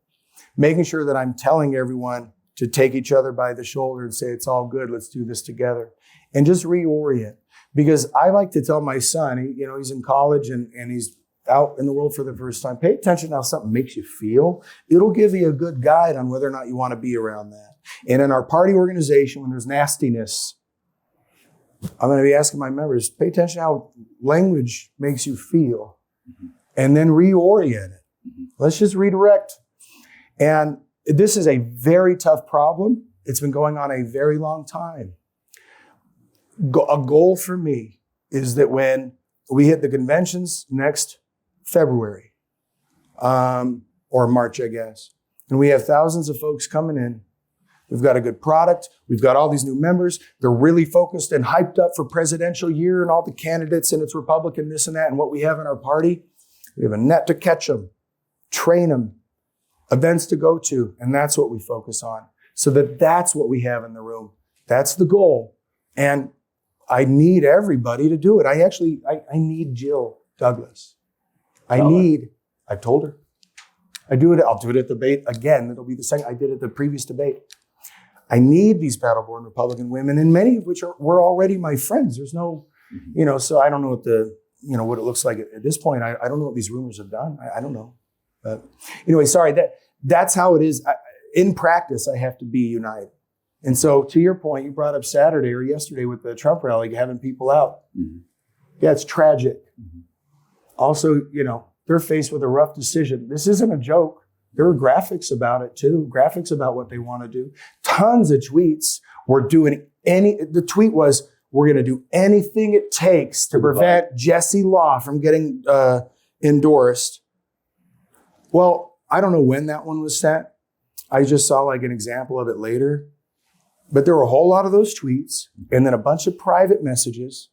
making sure that I'm telling everyone to take each other by the shoulder and say, it's all good. Let's do this together, and just reorient. Because I like to tell my son, he's in college and he's out in the world for the first time. Pay attention to how something makes you feel. It'll give you a good guide on whether or not you want to be around that. And in our party organization, when there's nastiness, I'm going to be asking my members, pay attention to how language makes you feel, and then reorient it. Let's just redirect. And this is a very tough problem. It's been going on a very long time. A goal for me is that when we hit the conventions next February, or March, I guess, and we have thousands of folks coming in, we've got a good product, we've got all these new members, they're really focused and hyped up for presidential year and all the candidates, and it's Republican, this and that, and what we have in our party. We have a net to catch them, train them, events to go to, and that's what we focus on. So that's what we have in the room. That's the goal. And I need everybody to do it. I need Jill Douglas. I've told her. I'll do it at the debate again. It'll be the second. I did it at the previous debate. I need these paddleboard Republican women, and many of which were already my friends. There's no, so I don't know what it looks like at this point. I don't know what these rumors have done. I don't know. But anyway, sorry, that's how it is. In practice, I have to be united. And so to your point, you brought up Saturday or yesterday with the Trump rally, having people out. Mm-hmm. Yeah, it's tragic. Mm-hmm. Also, they're faced with a rough decision. This isn't a joke. There are graphics about it too, graphics about what they want to do. Tons of tweets. The tweet was, we're going to do anything it takes to prevent Jesse Law from getting endorsed. Well, I don't know when that one was sent. I just saw like an example of it later. But there were a whole lot of those tweets and then a bunch of private messages.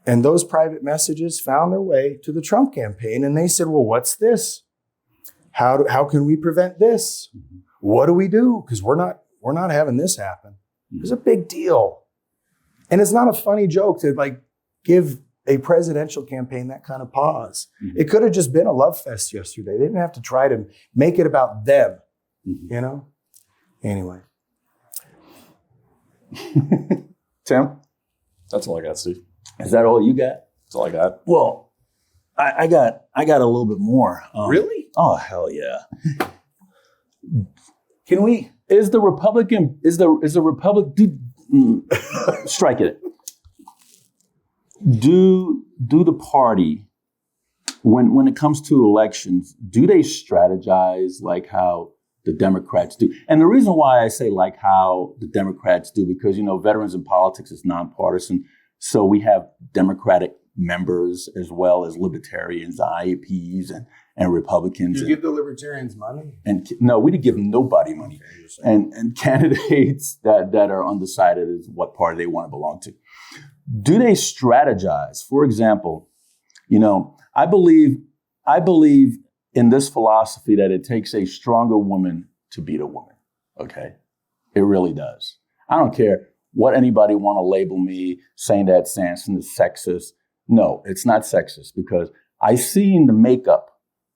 And those private messages found their way to the Trump campaign. And they said, well, what's this? How can we prevent this? What do we do? Because we're not having this happen. It's a big deal. And it's not a funny joke to give a presidential campaign that kind of pause. Mm-hmm. It could have just been a love fest yesterday. They didn't have to try to make it about them, Anyway. Tim? That's all I got, Steve. Is that all you got? That's all I got. Well, I got a little bit more. Really? Oh, hell yeah. Is the Republic, strike it. Do the party, when it comes to elections, do they strategize like how the Democrats do? And the reason why I say like how the Democrats do, because, veterans in politics is nonpartisan. So we have Democratic members as well as libertarians, IAPs, and Republicans. You give the libertarians money? And no, we didn't give nobody money. And candidates that are undecided as what party they want to belong to. Do they strategize? For example, I believe in this philosophy that it takes a stronger woman to beat a woman. Okay? It really does. I don't care what anybody want to label me, saying that Sanson is sexist. No, it's not sexist, because I've seen the makeup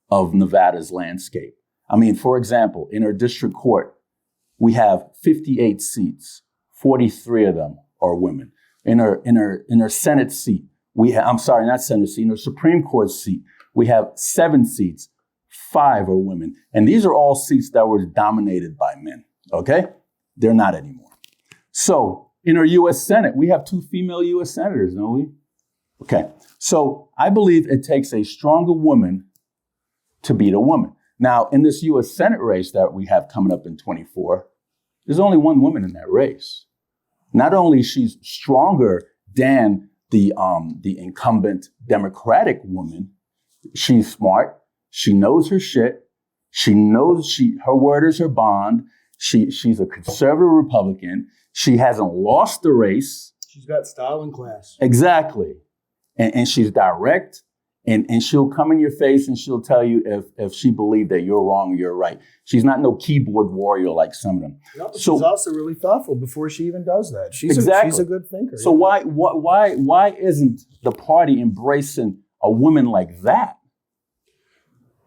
of Nevada's landscape. I mean, for example, in our district court, we have 58 seats. 43 of them are women. In our Senate seat, in our Supreme Court seat, we have 7 seats. 5 are women. And these are all seats that were dominated by men, okay? They're not anymore. So in our U.S. Senate, we have 2 female U.S. senators, don't we? Okay. So I believe it takes a stronger woman to beat a woman. Now, in this U.S. Senate race that we have coming up in 24, there's only one woman in that race. Not only is she stronger than the incumbent Democratic woman, she's smart. She knows her shit. She knows her word is her bond. She's a conservative Republican. She hasn't lost the race. She's got style and class. Exactly. And she's direct. And she'll come in your face and she'll tell you if she believes that you're wrong or you're right. She's not no keyboard warrior like some of them. No, but she's also really thoughtful before she even does that. She's a good thinker. So why isn't the party embracing a woman like that?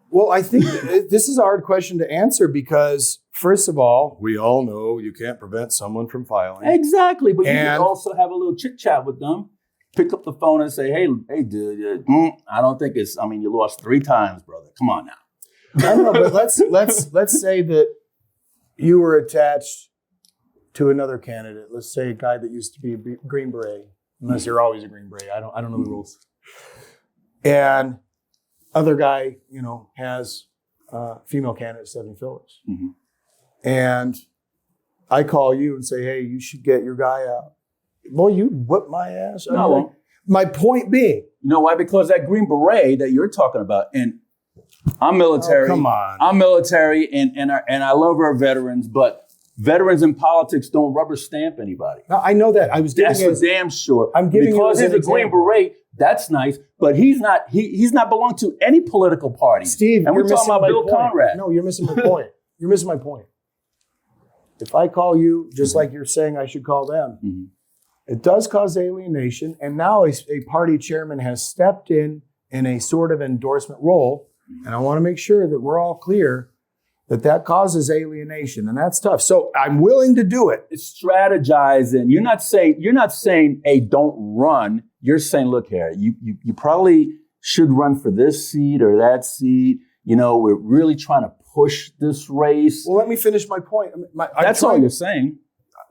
Well, I think this is a hard question to answer because, first of all, We all know you can't prevent someone from filing. Exactly, but you can also have a little chit chat with them. Pick up the phone and say, hey, dude, I don't think you lost 3 times, brother. Come on now. I don't know, but let's say that you were attached to another candidate. Let's say a guy that used to be a Green Beret, unless you're always a Green Beret. I don't know the rules. And other guy, has female candidate, Stephanie Phillips. Mm-hmm. And I call you and say, hey, you should get your guy out. Boy, you whip my ass. No. My point being. You know why? Because that Green Beret that you're talking about, and I'm military. Oh, come on. I'm military, and I love our veterans, but veterans in politics don't rubber stamp anybody. No, I know that. I was giving That's for damn sure. I'm giving because you as he's an a Green example. Beret. That's nice, but he's not belong to any political party. Steve, and we're you're talking missing about my Bill point. Conrad. No, you're missing my point. You're missing my point. If I call you, just like you're saying I should call them, Mm-hmm. it does cause alienation. And now a party chairman has stepped in a sort of endorsement role. And I want to make sure that we're all clear that causes alienation. And that's tough. So I'm willing to do it. It's strategizing. You're not saying, hey, don't run. You're saying, look here, you probably should run for this seat or that seat. We're really trying to push this race. Well, let me finish my point. That's all you're saying.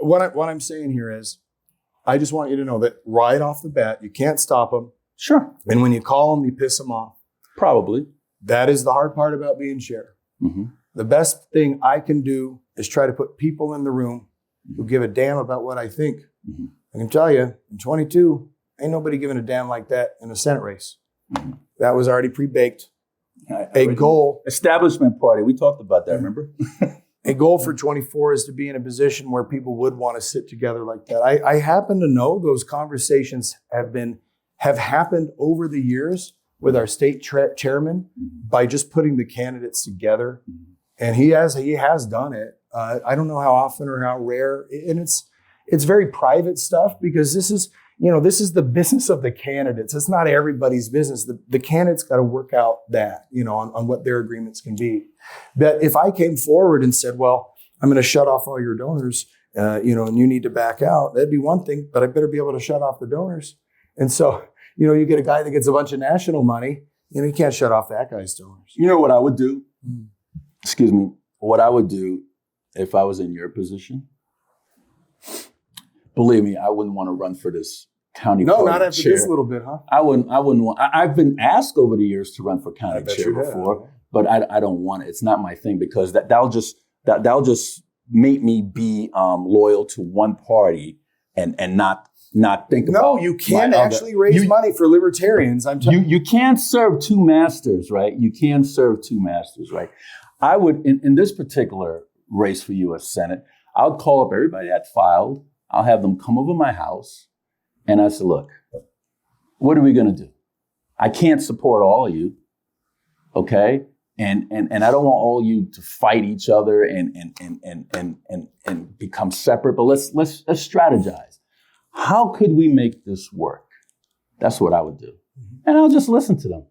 What I'm saying here is, I just want you to know that right off the bat, you can't stop them. Sure. And when you call them, you piss them off. Probably. That is the hard part about being chair. Mm-hmm. The best thing I can do is try to put people in the room who give a damn about what I think. Mm-hmm. I can tell you, in 22, ain't nobody giving a damn like that in a Senate race. Mm-hmm. That was already pre-baked. A goal. Establishment party. We talked about that, remember? A goal for 24 is to be in a position where people would want to sit together like that. I happen to know those conversations have happened over the years with our state chairman by just putting the candidates together. And he has done it. I don't know how often or how rare. And it's very private stuff because this is the business of the candidates. It's not everybody's business. The candidates got to work out that, on what their agreements can be. But if I came forward and said, well, I'm going to shut off all your donors, and you need to back out, that'd be one thing, but I better be able to shut off the donors. And so, you get a guy that gets a bunch of national money, you can't shut off that guy's donors. You know what I would do? Excuse me. What I would do if I was in your position? Believe me, I wouldn't want to run for this county No, party not after chair. this little bit, huh? I wouldn't want. I've been asked over the years to run for I county bet chair you have. before, but I don't want it. It's not my thing because that'll just make me be loyal to one party and not think about. No, you can my actually other. raise money for libertarians. You can't serve 2 masters, right? You can't serve 2 masters, right? I would in this particular race for U.S. Senate, I would call up everybody that filed. I'll have them come over my house, and I said, "Look, what are we going to do? I can't support all of you, okay? And I don't want all of you to fight each other and become separate. But let's strategize. How could we make this work? That's what I would do, and I'll just listen to them.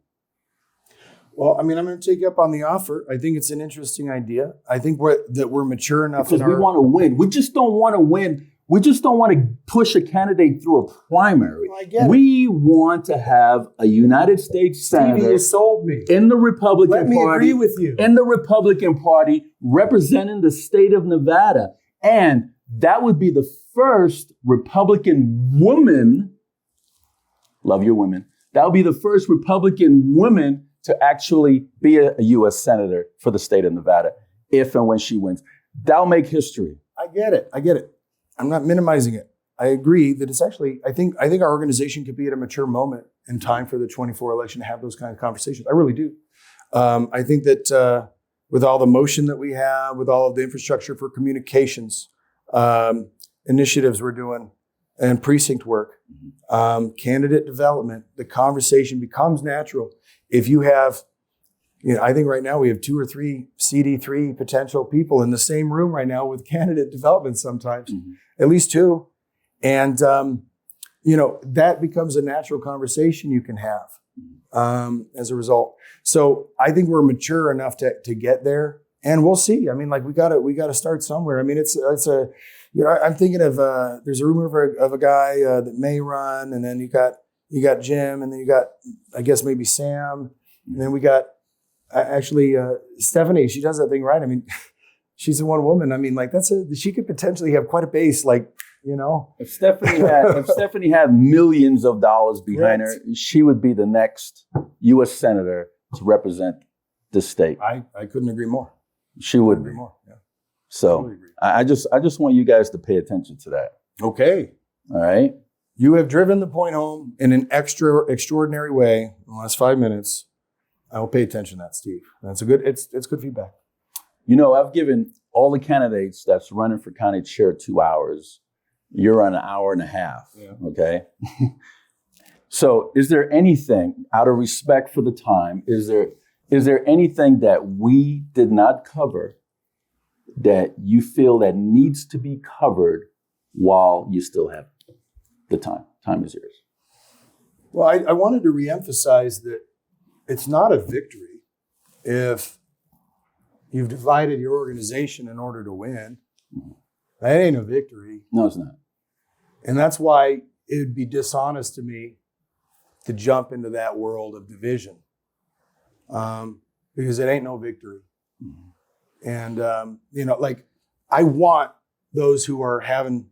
Well, I'm going to take you up on the offer. I think it's an interesting idea. I think we're mature enough. Because we want to win. We just don't want to win. We just don't want to push a candidate through a primary. Well, I get it. We want to have a United States Stevie, senator you sold me. in the Republican Let me Party. agree with you. In the Republican Party representing the state of Nevada. And that would be the first Republican woman, love your women, that would be the first Republican woman to actually be a U.S. Senator for the state of Nevada if and when she wins. That'll make history. I get it. I'm not minimizing it. I agree that it's actually, I think our organization could be at a mature moment in time for the 24 election to have those kind of conversations. I really do. I think that with all the motion that we have, with all of the infrastructure for communications, initiatives we're doing, and precinct work, candidate development, the conversation becomes natural. If you have, I think right now we have 2 or 3 CD3 potential people in the same room right now with candidate development sometimes, at least 2. And, that becomes a natural conversation you can have as a result. So I think we're mature enough to get there, and we'll see. I mean, like we gotta start somewhere. I mean, it's a, I'm thinking of, there's a rumor of a guy that may run, and then you got Jim, and then you got, I guess maybe Sam, and then we got actually Stephanie. She does that thing right. I mean, she's a one woman. I mean, like she could potentially have quite a base, like, If Stephanie had millions of dollars behind her, she would be the next U.S. Senator to represent the state. I couldn't agree more. She would be. More. Yeah. So Totally agree. I just want you guys to pay attention to that. Okay. All right. You have driven the point home in an extraordinary way in the last 5 minutes. I will pay attention to that, Steve. That's it's good feedback. I've given all the candidates that's running for county chair 2 hours. You're on an hour and a half. Yeah. Okay. So is there anything, out of respect for the time, is there anything that we did not cover that you feel that needs to be covered while you still have the time? Time is yours. Well, I wanted to reemphasize that it's not a victory if you've divided your organization in order to win. That ain't a victory. No, it's not. And that's why it would be dishonest to me to jump into that world of division, because it ain't no victory. And, I want those who are having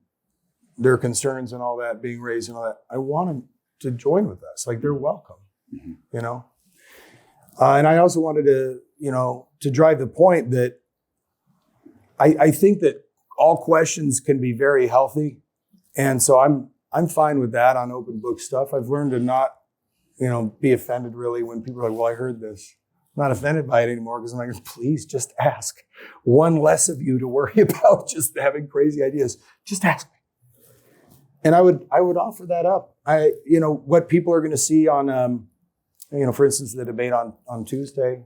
their concerns and all that being raised and all that, I want them to join with us. Like, they're welcome, and I also wanted to drive the point that I think that all questions can be very healthy. And so I'm fine with that on open book stuff. I've learned to not, be offended really when people are like, well, I heard this. I'm not offended by it anymore because I'm like, please just ask. One less of you to worry about just having crazy ideas. Just ask me. And I would offer that up. What people are going to see on, for instance, the debate on Tuesday,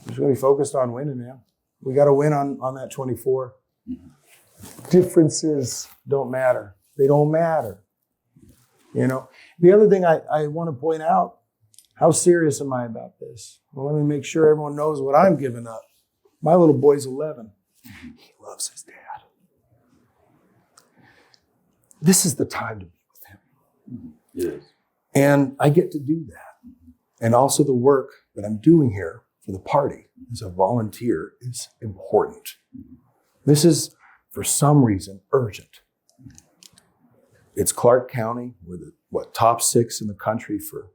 it's going to be focused on winning, man. We got to win on that 24. Differences don't matter. They don't matter. The other thing I want to point out, how serious am I about this? Well, let me make sure everyone knows what I'm giving up. My little boy's 11. He loves his dad. This is the time to be with him. Yes. And I get to do that. And also the work that I'm doing here for the party as a volunteer is important. This is, for some reason, urgent. It's Clark County. We're the top 6 in the country for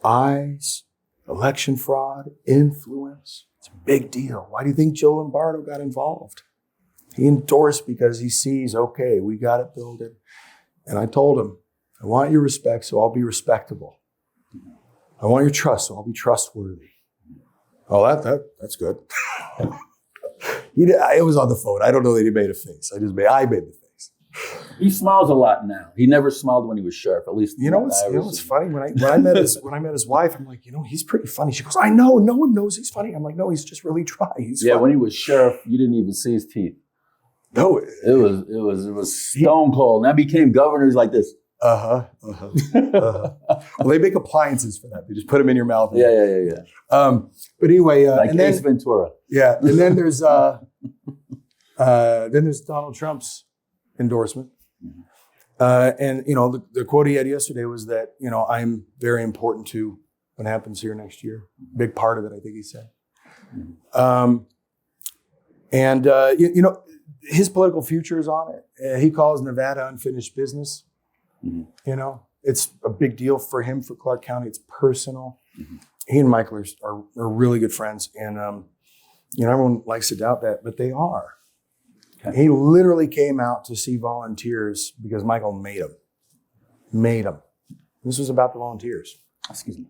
eyes, election fraud, influence. It's a big deal. Why do you think Joe Lombardo got involved? He endorsed because he sees, okay, we got it built in. And I told him, I want your respect, so I'll be respectable. I want your trust, so I'll be trustworthy. Oh, that's good. It was on the phone. I don't know that he made a face. I made the face. He smiles a lot now. He never smiled when he was sheriff. At least what's funny when I met his wife, I'm like, he's pretty funny. She goes, I know. No one knows he's funny. I'm like, no, he's just really dry. He's funny. When he was sheriff, you didn't even see his teeth. No, it was stone cold. Now became governors like this. Well, they make appliances for that. They just put them in your mouth. Yeah. But anyway, like and Ace then Ventura. Yeah, and then there's Donald Trump's endorsement, and the quote he had yesterday was that I'm very important to what happens here next year. Big part of it, I think he said. His political future is on it. He calls Nevada unfinished business. It's a big deal for him, for Clark County. It's personal. he and Michael are really good friends. And, everyone likes to doubt that, but they are. Okay. He literally came out to see volunteers because Michael made him. This was about the volunteers. Excuse me.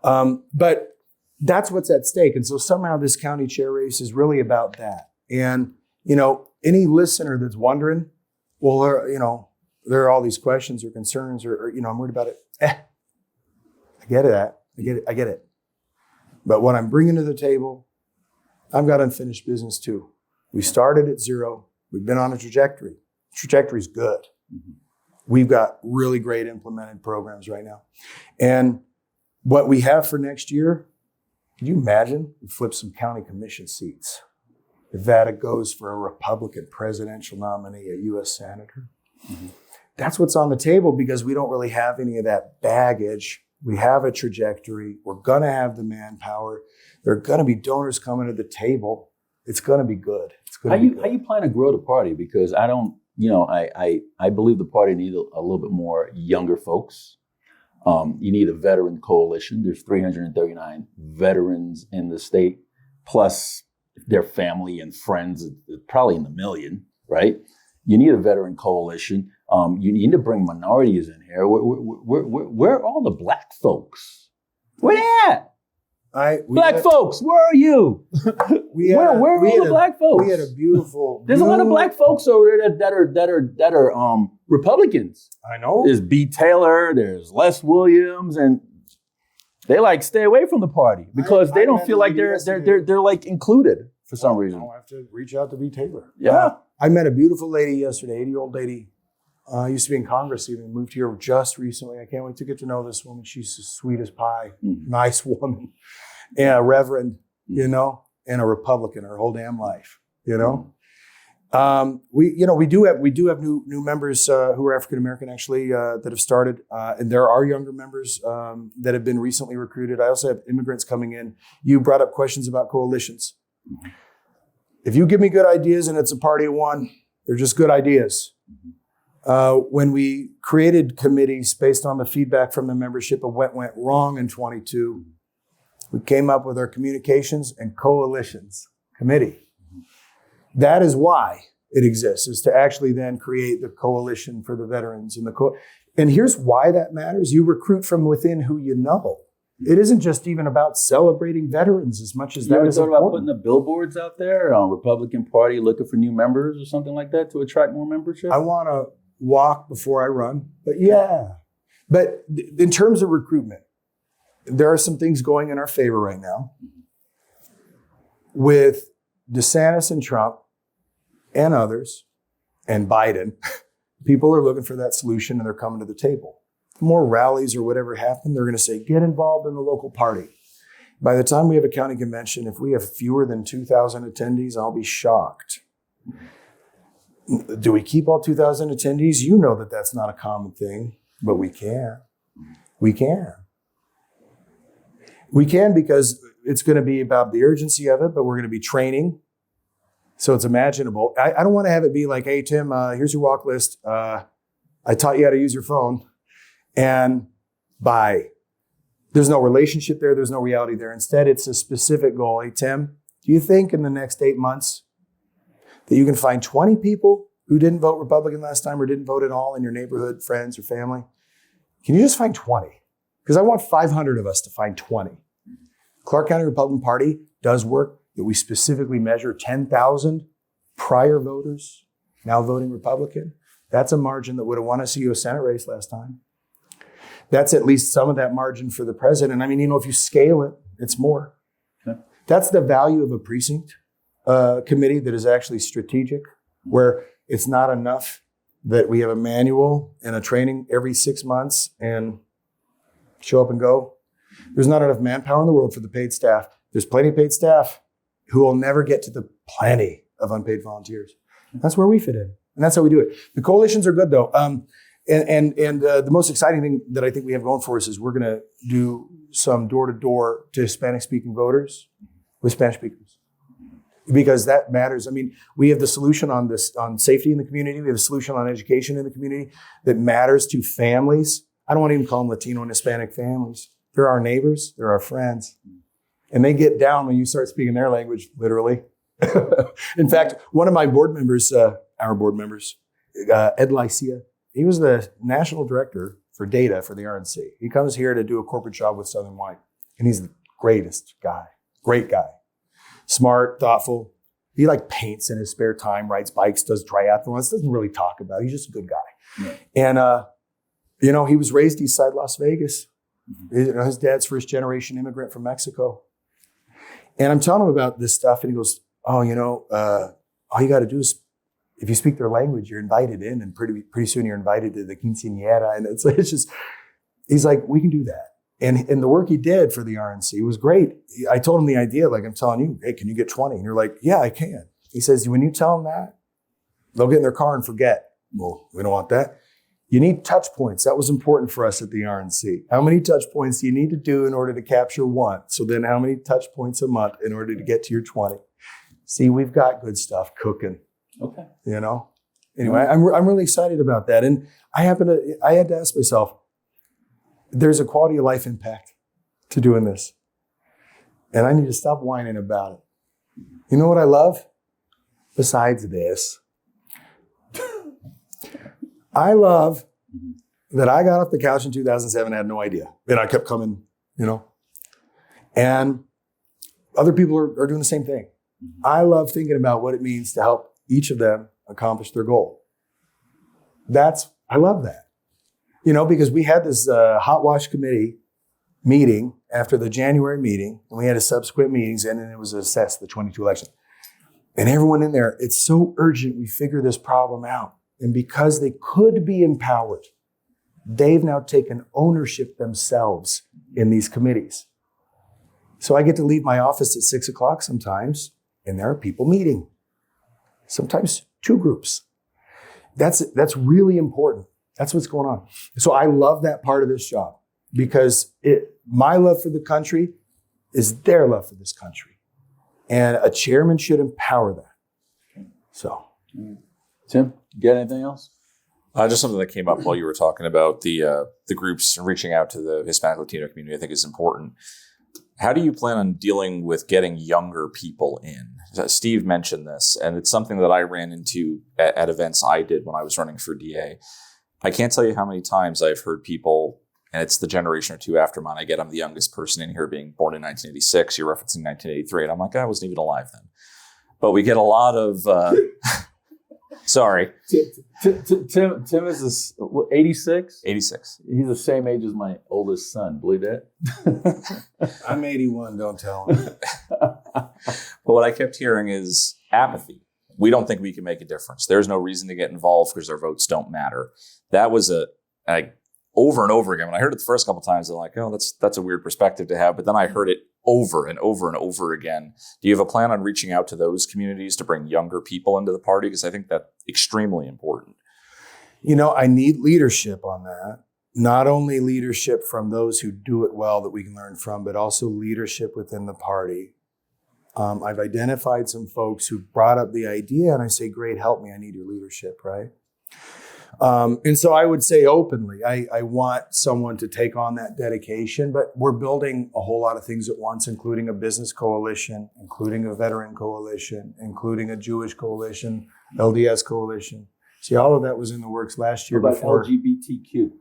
But that's what's at stake. And so somehow this county chair race is really about that. And, any listener that's wondering, well, there are all these questions or concerns or I'm worried about it. I get it. But what I'm bringing to the table, I've got unfinished business too. We started at 0. We've been on a trajectory. Trajectory's good. Mm-hmm. We've got really great implemented programs right now. And what we have for next year, can you imagine? We flip some county commission seats. Nevada goes for a Republican presidential nominee, a U.S. senator. Mm-hmm. That's what's on the table because we don't really have any of that baggage. We have a trajectory. We're going to have the manpower. There are going to be donors coming to the table. It's going to be good. How you plan to grow the party? Because I don't, I believe the party needs a little bit more younger folks. You need a veteran coalition. There's 339 veterans in the state, plus their family and friends, probably in the million, right? You need a veteran coalition. You need to bring minorities in here. Where are all the black folks? Where they at? Black folks, where are you? Where are all the black folks? We had a beautiful. There's a lot of black folks over there that are Republicans. I know. There's B. Taylor. There's Les Williams, and they stay away from the party because they don't feel like they're like included for some reason. I'll have to reach out to B. Taylor. Yeah, I met a beautiful lady yesterday, 80-year-old lady. Used to be in Congress even, moved here just recently. I can't wait to get to know this woman. She's as sweet as pie, nice woman, and a reverend, and a Republican her whole damn life, We do have new members who are African American actually that have started, and there are younger members that have been recently recruited. I also have immigrants coming in. You brought up questions about coalitions. If you give me good ideas and it's a party of one, they're just good ideas. When we created committees based on the feedback from the membership of what went wrong in 22, we came up with our communications and coalitions committee. That is why it exists, is to actually then create the coalition for the veterans and here's why that matters. You recruit from within who you know. It isn't just even about celebrating veterans as much as that is important. You ever thought about putting the billboards out there on Republican Party looking for new members or something like that to attract more membership? I want to walk before I run, but yeah. But in terms of recruitment, there are some things going in our favor right now. With DeSantis and Trump and others and Biden, people are looking for that solution and they're coming to the table. The more rallies or whatever happen, they're going to say, get involved in the local party. By the time we have a county convention, if we have fewer than 2,000 attendees, I'll be shocked. Do we keep all 2,000 attendees? You know that that's not a common thing, but we can. We can. We can because it's going to be about the urgency of it, but we're going to be training. So it's imaginable. I don't want to have it be like, hey, Tim, here's your walk list. I taught you how to use your phone. And bye. There's no relationship there. There's no reality there. Instead, it's a specific goal. Hey, Tim, do you think in the next 8 months that you can find 20 people who didn't vote Republican last time or didn't vote at all in your neighborhood, friends, or family? Can you just find 20? Because I want 500 of us to find 20. Clark County Republican Party does work that we specifically measure 10,000 prior voters now voting Republican. That's a margin that would have won us a U.S. Senate race last time. That's at least some of that margin for the president. I mean, if you scale it, it's more. Okay. That's the value of a precinct committee that is actually strategic, where it's not enough that we have a manual and a training every 6 months and show up and go. There's not enough manpower in the world for the paid staff. There's plenty of paid staff who will never get to the plenty of unpaid volunteers. That's where we fit in. And that's how we do it. The coalitions are good, though. And the most exciting thing that I think we have going for us is we're going to do some door-to-door to Hispanic-speaking voters with Spanish speakers, because that matters. I mean, we have the solution on safety in the community. We have a solution on education in the community that matters to families. I don't want to even call them Latino and Hispanic families. They're our neighbors. They're our friends. And they get down when you start speaking their language, literally. In fact, one of my board members, our board members, Ed Lycia, he was the national director for data for the RNC. He comes here to do a corporate job with Southern White. And he's the greatest guy, great guy, smart, thoughtful. He like paints in his spare time, rides bikes, does triathlons, doesn't really talk about it. He's just a good guy. Yeah. And, he was raised east side Las Vegas. His dad's first generation immigrant from Mexico. And I'm telling him about this stuff. And he goes, all you got to do is, if you speak their language, you're invited in, and pretty soon you're invited to the quinceañera. And it's just, he's like, we can do that. And the work he did for the RNC was great. I told him the idea, like I'm telling you, hey, can you get 20? And you're like, yeah, I can. He says, when you tell them that, they'll get in their car and forget. Well, we don't want that. You need touch points. That was important for us at the RNC. How many touch points do you need to do in order to capture one? So then how many touch points a month in order to get to your 20? See, we've got good stuff cooking. Okay. Anyway, I'm really excited about that. And I had to ask myself, there's a quality of life impact to doing this. And I need to stop whining about it. You know what I love? Besides this, I love that I got off the couch in 2007, I had no idea. And I kept coming, And other people are doing the same thing. I love thinking about what it means to help each of them accomplish their goal. I love that. Because we had this hot wash committee meeting after the January meeting, and we had a subsequent meetings, and then it was assessed the 22 election. And everyone in there, it's so urgent we figure this problem out. And because they could be empowered, they've now taken ownership themselves in these committees. So I get to leave my office at 6:00 sometimes, and there are people meeting. Sometimes 2 groups. That's really important. That's what's going on. So I love that part of this job because my love for the country is their love for this country. And a chairman should empower that. So. Tim, you got anything else? Just something that came up while you were talking about the groups and reaching out to the Hispanic Latino community, I think is important. How do you plan on dealing with getting younger people in? Steve mentioned this, and it's something that I ran into at events I did when I was running for DA. I can't tell you how many times I've heard people, and it's the generation or two after mine. I'm the youngest person in here, being born in 1986. You're referencing 1983. And I'm like, I wasn't even alive then. But we get a lot of, sorry. Tim is 86? 86. He's the same age as my oldest son. Believe that? I'm 81, don't tell him. But what I kept hearing is apathy. We don't think we can make a difference. There's no reason to get involved because our votes don't matter. That was over and over again. When I heard it the first couple of times, I'm like, oh, that's a weird perspective to have. But then I heard it over and over and over again. Do you have a plan on reaching out to those communities to bring younger people into the party? Because I think that's extremely important. I need leadership on that. Not only leadership from those who do it well that we can learn from, but also leadership within the party. I've identified some folks who brought up the idea, and I say, great, help me. I need your leadership, right? And so I would say openly, I want someone to take on that dedication, but we're building a whole lot of things at once, including a business coalition, including a veteran coalition, including a Jewish coalition, LDS coalition. See, all of that was in the works last year. What about before LGBTQ?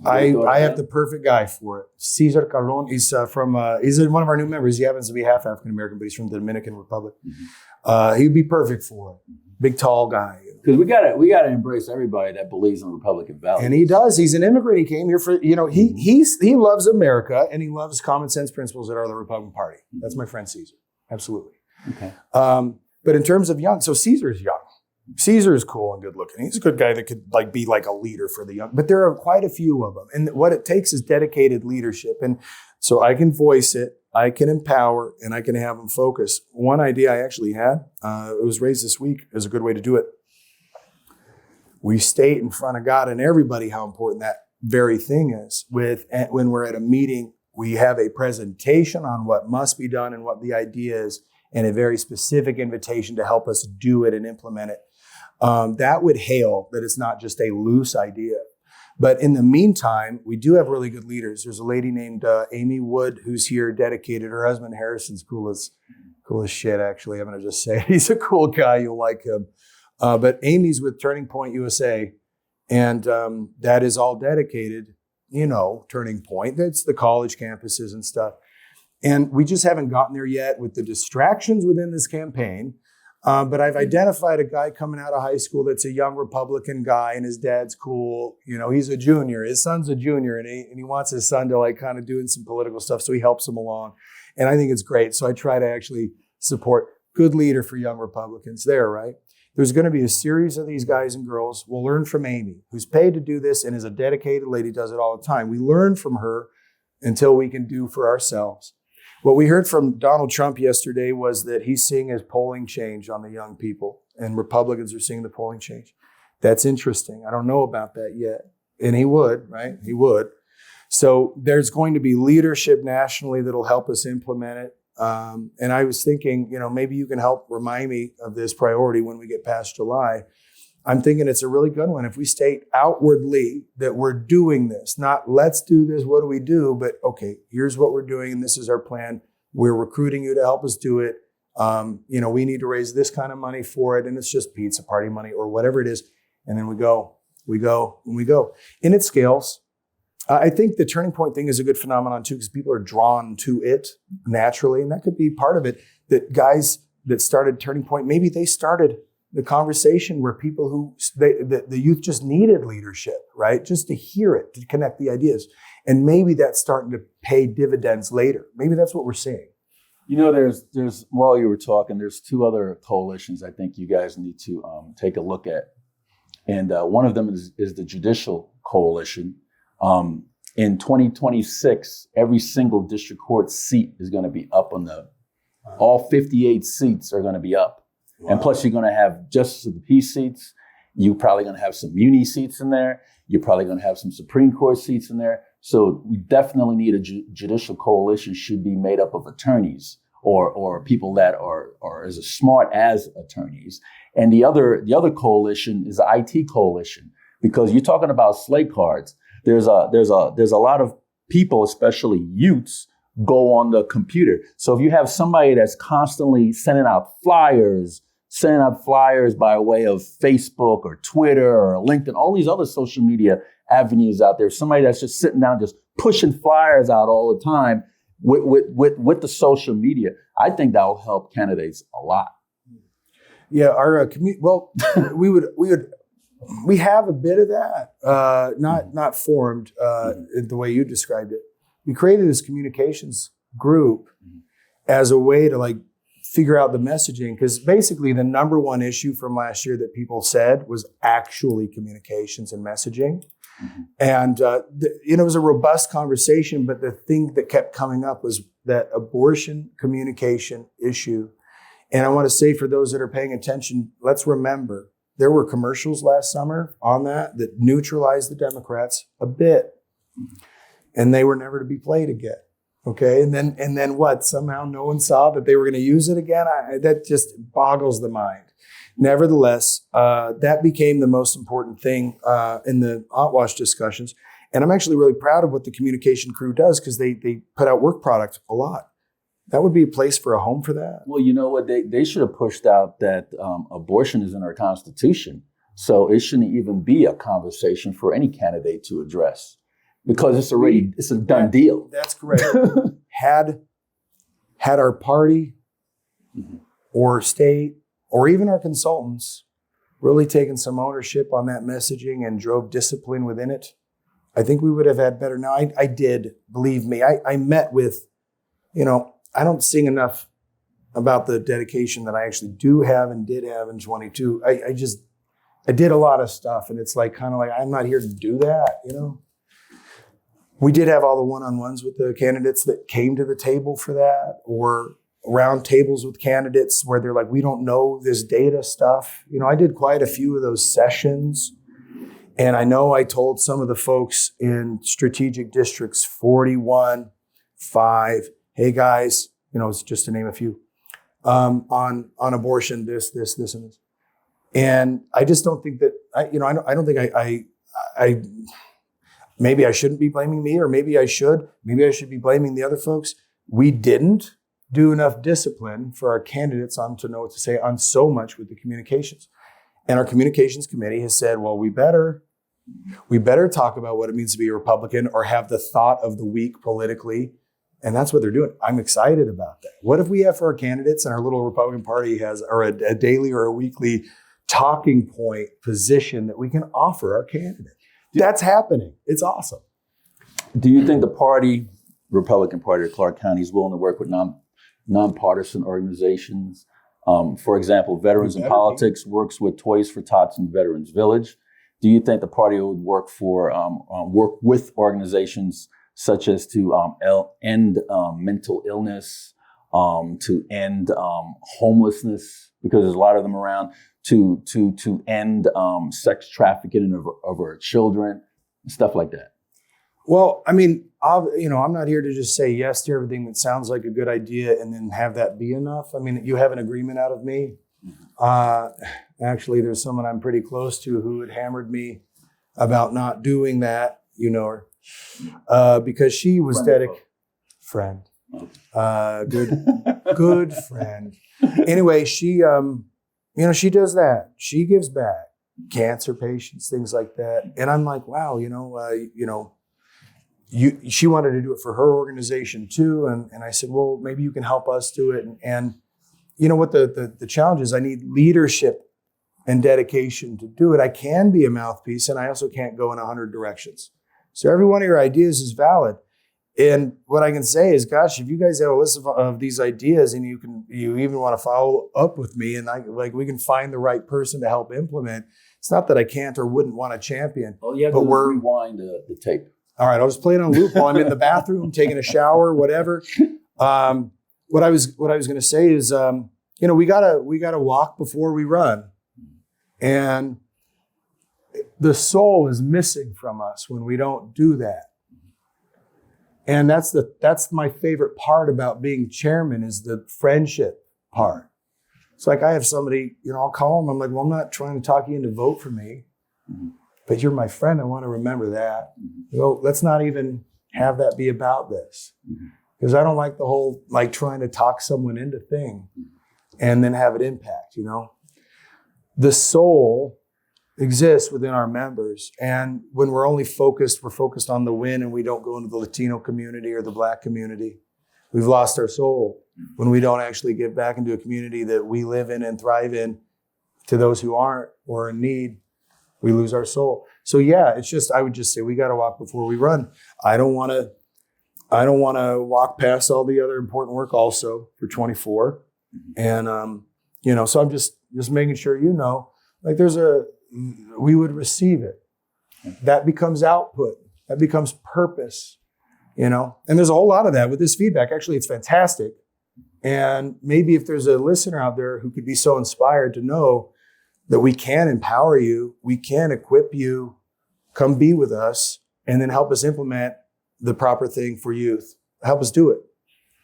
I have the perfect guy for it. Cesar Carlon. He's he's one of our new members. He happens to be half African American, but he's from the Dominican Republic. He'd be perfect for it. Big, tall guy. Because we gotta embrace everybody that believes in Republican values. And he does. He's an immigrant. He came here for he loves America and he loves common sense principles that are the Republican Party. That's my friend Cesar. Absolutely. Okay. But in terms of young, so Caesar's young. Caesar is cool and good looking. He's a good guy that could be like a leader for the young. But there are quite a few of them. And what it takes is dedicated leadership. And so I can voice it, I can empower, and I can have them focus. One idea I actually had, it was raised this week as a good way to do it. We state in front of God and everybody how important that very thing is. When we're at a meeting, we have a presentation on what must be done and what the idea is, and a very specific invitation to help us do it and implement it. That would hail that it's not just a loose idea, But in the meantime, we do have really good leaders. There's a lady named Amy Wood who's here, dedicated. Her husband Harrison's cool as shit, actually. I'm going to just say it. He's a cool guy. You'll like him. But Amy's with Turning Point USA, and that is all dedicated, Turning Point. That's the college campuses and stuff. And we just haven't gotten there yet with the distractions within this campaign. But I've identified a guy coming out of high school that's a young Republican guy, and his dad's cool. He's a junior. His son's a junior, and he wants his son to like kind of doing some political stuff, so he helps him along. And I think it's great. So I try to actually support good leader for young Republicans there, right? There's going to be a series of these guys and girls. We'll learn from Amy, who's paid to do this and is a dedicated lady, does it all the time. We learn from her until we can do for ourselves. What we heard from Donald Trump yesterday was that he's seeing his polling change on the young people, and Republicans are seeing the polling change. That's interesting. I don't know about that yet. And he would, right? He would. So there's going to be leadership nationally that'll help us implement it. And I was thinking, maybe you can help remind me of this priority when we get past July. I'm thinking it's a really good one. If we state outwardly that we're doing this, not let's do this, what do we do? But okay, here's what we're doing and this is our plan. We're recruiting you to help us do it. We need to raise this kind of money for it. And it's just pizza party money or whatever it is. And then we go. And it scales. I think the Turning Point thing is a good phenomenon too, because people are drawn to it naturally. And that could be part of it, that guys that started Turning Point, maybe they started the conversation where people the youth just needed leadership, right? Just to hear it, to connect the ideas. And maybe that's starting to pay dividends later. Maybe that's what we're seeing. There's while you were talking, there's two other coalitions I think you guys need to take a look at. And one of them is the Judicial Coalition. In 2026, every single district court seat is going to be up all 58 seats are going to be up. Wow. And plus, you're going to have justice of the peace seats. You're probably going to have some muni seats in there. You're probably going to have some Supreme Court seats in there. So we definitely need a judicial coalition should be made up of attorneys or people that are as smart as attorneys. And the other coalition is the IT coalition, because you're talking about slate cards. There's a lot of people, especially youths, go on the computer. So if you have somebody that's constantly sending out flyers by way of Facebook or Twitter or LinkedIn, all these other social media avenues out there, somebody that's just sitting down, just pushing flyers out all the time with the social media, I think that will help candidates a lot. Yeah, our we have a bit of that, not formed in the way you described it. We created this communications group as a way to figure out the messaging, because basically the number one issue from last year that people said was actually communications and messaging. Mm-hmm. And it was a robust conversation, but the thing that kept coming up was that abortion communication issue. And I want to say, for those that are paying attention, let's remember there were commercials last summer on that neutralized the Democrats a bit. And they were never to be played again. Okay. And then what? Somehow no one saw that they were going to use it again. That just boggles the mind. Nevertheless, that became the most important thing in the hot wash discussions. And I'm actually really proud of what the communication crew does, because they put out work product a lot. That would be a place for a home for that. Well, you know what? They should have pushed out that abortion is in our Constitution. So it shouldn't even be a conversation for any candidate to address, because it's a done deal. That's correct. Had our party or state or even our consultants really taken some ownership on that messaging and drove discipline within it, I think we would have had better. Now, I did, believe me. I met with, I don't sing enough about the dedication that I actually do have and did have in 22. I did a lot of stuff, and it's kind of like, I'm not here to do that, We did have all the one-on-ones with the candidates that came to the table for that, or round tables with candidates where they're like, we don't know this data stuff. I did quite a few of those sessions. And I know I told some of the folks in strategic districts 41, 5, hey guys, it's just to name a few, on abortion, this, and this. And I just don't think that, I don't think maybe I shouldn't be blaming me, or maybe I should. Maybe I should be blaming the other folks. We didn't do enough discipline for our candidates on to know what to say on so much with the communications. And our communications committee has said, well, we better talk about what it means to be a Republican or have the thought of the week politically. And that's what they're doing. I'm excited about that. What if we have for our candidates, and our little Republican Party has or a daily or a weekly talking point position that we can offer our candidate? That's happening. It's awesome. Do you think the Republican Party of Clark County is willing to work with nonpartisan organizations? For example, Veterans in Politics works with Toys for Tots in Veterans Village. Do you think the party would work with organizations such as to end mental illness, to end homelessness, because there's a lot of them around, to end sex trafficking of our children, stuff like that? Well, I mean, I'm not here to just say yes to everything that sounds like a good idea and then have that be enough. I mean, you have an agreement out of me. Actually, there's someone I'm pretty close to who had hammered me about not doing that. You know her, because she was friend, good friend. Anyway, she does that. She gives back, cancer patients, things like that. And I'm like, wow, she wanted to do it for her organization too. And I said, well, maybe you can help us do it. And you know what the challenge is? I need leadership and dedication to do it. I can be a mouthpiece, and I also can't go in 100 directions. So every one of your ideas is valid. And what I can say is, gosh, if you guys have a list of these ideas and you even want to follow up with me, and we can find the right person to help implement. It's not that I can't or wouldn't want to champion. Well, you have to rewind the tape. All right, I'll just play it on loop while I'm in the bathroom, taking a shower, whatever. What I was going to say is, we gotta walk before we run, and the soul is missing from us when we don't do that. And that's my favorite part about being chairman, is the friendship part. It's like I have somebody, I'll call them. I'm like, well, I'm not trying to talk you into vote for me, but you're my friend. I want to remember that. Let's not even have that be about this, because I don't like the whole trying to talk someone into thing and then have it impact. The soul exists within our members, and when we're focused on the win, and we don't go into the Latino community or the Black community. We've lost our soul when we don't actually get back into a community that we live in and thrive in. To those who aren't or in need, we lose our soul. So yeah, I would just say we got to walk before we run. I don't want to walk past all the other important work also for 24. And so I'm just making sure we would receive it. That becomes output. That becomes purpose, And there's a whole lot of that with this feedback. Actually, it's fantastic. And maybe if there's a listener out there who could be so inspired to know that we can empower you, we can equip you, come be with us, and then help us implement the proper thing for youth. Help us do it.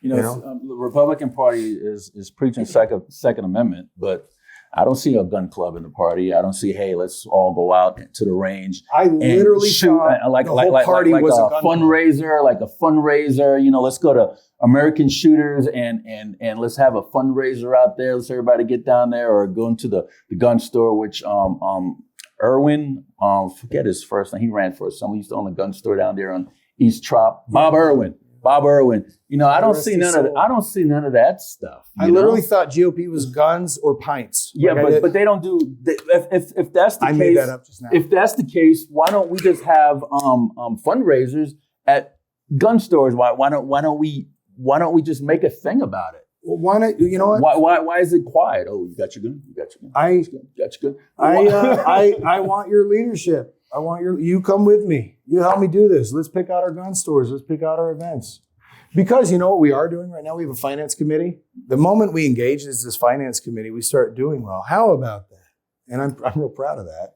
The Republican Party is preaching Second Amendment, but I don't see a gun club in the party. I don't see, hey, let's all go out to the range. I literally shoot like a fundraiser, let's go to American Shooters and let's have a fundraiser out there. Let's everybody get down there, or go into the gun store, which Irwin, forget his first name. He ran for someone. He used to own a gun store down there on East Trop. Bob Irwin. I don't see none of that stuff. I literally thought GOP was guns or pints. Yeah, but they don't do. If that's the case, I made that up just now. If that's the case, why don't we just have fundraisers at gun stores? Why don't we just make a thing about it? Well, why not? You know what? Why is it quiet? Oh, you got your gun. You got your gun. You got your gun. I want your leadership. You come with me. You help me do this. Let's pick out our gun stores. Let's pick out our events. Because you know what we are doing right now? We have a finance committee. The moment we engage as this finance committee, we start doing well. How about that? And I'm real proud of that.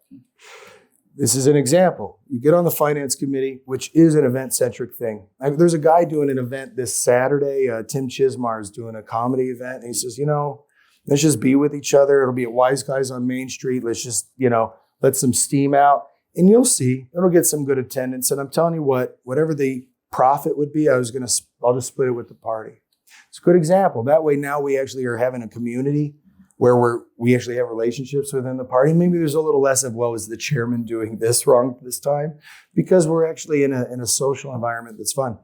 This is an example. You get on the finance committee, which is an event-centric thing. There's a guy doing an event this Saturday. Tim Chismar is doing a comedy event. And he says, let's just be with each other. It'll be at Wise Guys on Main Street. Let's just, let some steam out. And you'll see it'll get some good attendance. And I'm telling you what, whatever the profit would be, I'll just split it with the party. It's a good example. That way now we actually are having a community where we actually have relationships within the party. Maybe there's a little less of, well, is the chairman doing this wrong this time? Because we're actually in a social environment that's fun.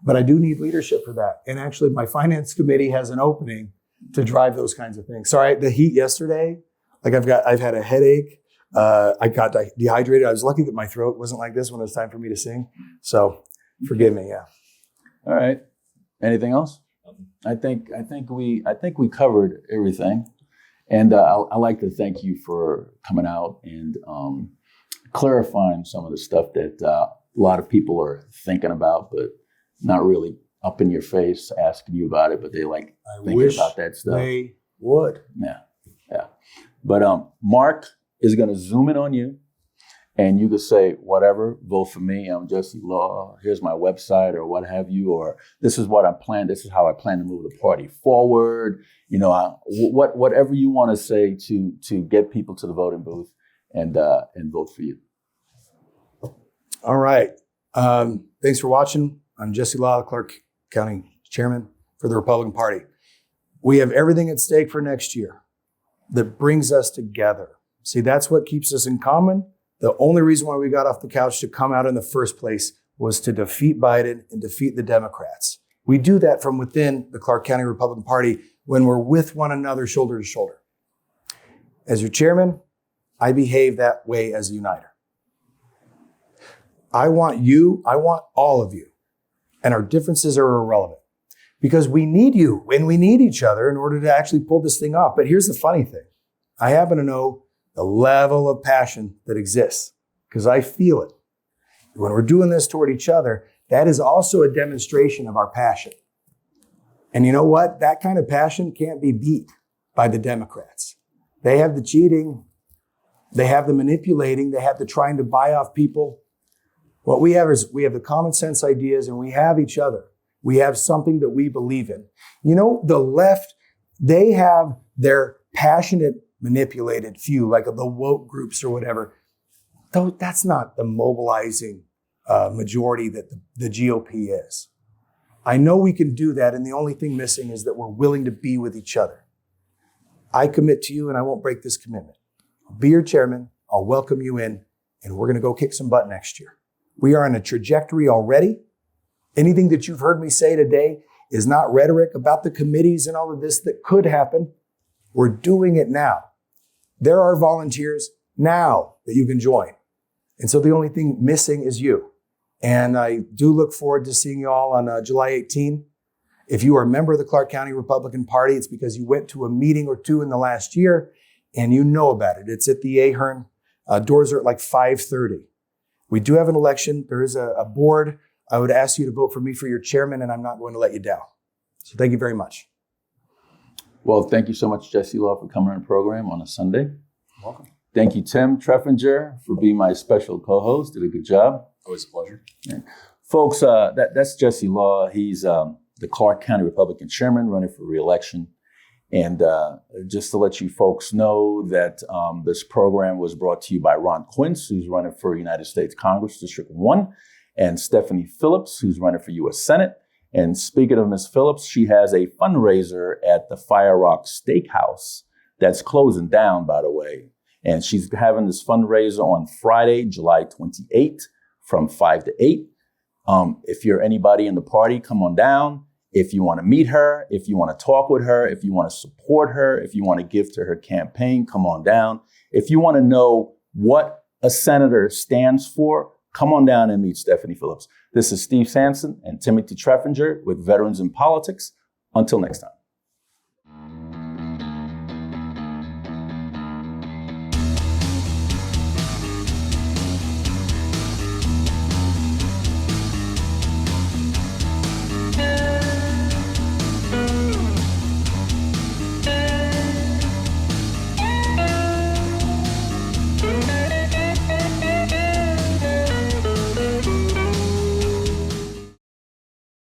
But I do need leadership for that. And actually my finance committee has an opening to drive those kinds of things. Sorry, the heat yesterday, like I've had a headache. I got dehydrated. I was lucky that my throat wasn't like this when it was time for me to sing. So forgive me. Yeah. All right. Anything else? I think we covered everything. And I'd like to thank you for coming out and clarifying some of the stuff that a lot of people are thinking about, but not really up in your face asking you about it, but they like thinking about that stuff. They would. Yeah. But Mark is going to zoom in on you, and you could say, whatever, vote for me. I'm Jesse Law. Here's my website or what have you, or this is what I plan. This is how I plan to move the party forward. Whatever you want to say to get people to the voting booth and vote for you. All right. Thanks for watching. I'm Jesse Law, Clark County Chairman for the Republican Party. We have everything at stake for next year that brings us together. See, that's what keeps us in common. The only reason why we got off the couch to come out in the first place was to defeat Biden and defeat the Democrats. We do that from within the Clark County Republican Party when we're with one another shoulder to shoulder. As your chairman, I behave that way as a uniter. I want all of you, and our differences are irrelevant because we need you and we need each other in order to actually pull this thing off. But here's the funny thing. I happen to know the level of passion that exists because I feel it. When we're doing this toward each other, that is also a demonstration of our passion. And you know what? That kind of passion can't be beat by the Democrats. They have the cheating. They have the manipulating. They have the trying to buy off people. What we have is we have the common sense ideas and we have each other. We have something that we believe in. You know, the left, they have their passionate, manipulated few, like the woke groups or whatever. Though that's not the mobilizing majority that the GOP is. I know we can do that, and the only thing missing is that we're willing to be with each other. I commit to you, and I won't break this commitment. I'll be your chairman. I'll welcome you in, and we're going to go kick some butt next year. We are on a trajectory already. Anything that you've heard me say today is not rhetoric about the committees and all of this that could happen. We're doing it now. There are volunteers now that you can join. And so the only thing missing is you. And I do look forward to seeing you all on July 18. If you are a member of the Clark County Republican Party, it's because you went to a meeting or two in the last year and you know about it. It's at the Ahern. Doors are at like 5:30. We do have an election. There is a board. I would ask you to vote for me for your chairman, and I'm not going to let you down. So thank you very much. Well, thank you so much, Jesse Law, for coming on the program on a Sunday. You're welcome. Thank you, Tim Treffinger, for being my special co-host. Did a good job. Always a pleasure. Yeah. Folks, that's Jesse Law. He's the Clark County Republican Chairman running for re-election. And just to let you folks know that this program was brought to you by Ron Quince, who's running for United States Congress, District 1, and Stephanie Phillips, who's running for U.S. Senate. And speaking of Ms. Phillips, she has a fundraiser at the Fire Rock Steakhouse that's closing down, by the way. And she's having this fundraiser on Friday, July 28th from 5 to 8. If you're anybody in the party, come on down. If you want to meet her, if you want to talk with her, if you want to support her, if you want to give to her campaign, come on down. If you want to know what a senator stands for, come on down and meet Stephanie Phillips. This is Steve Sampson and Timothy Treffinger with Veterans in Politics. Until next time.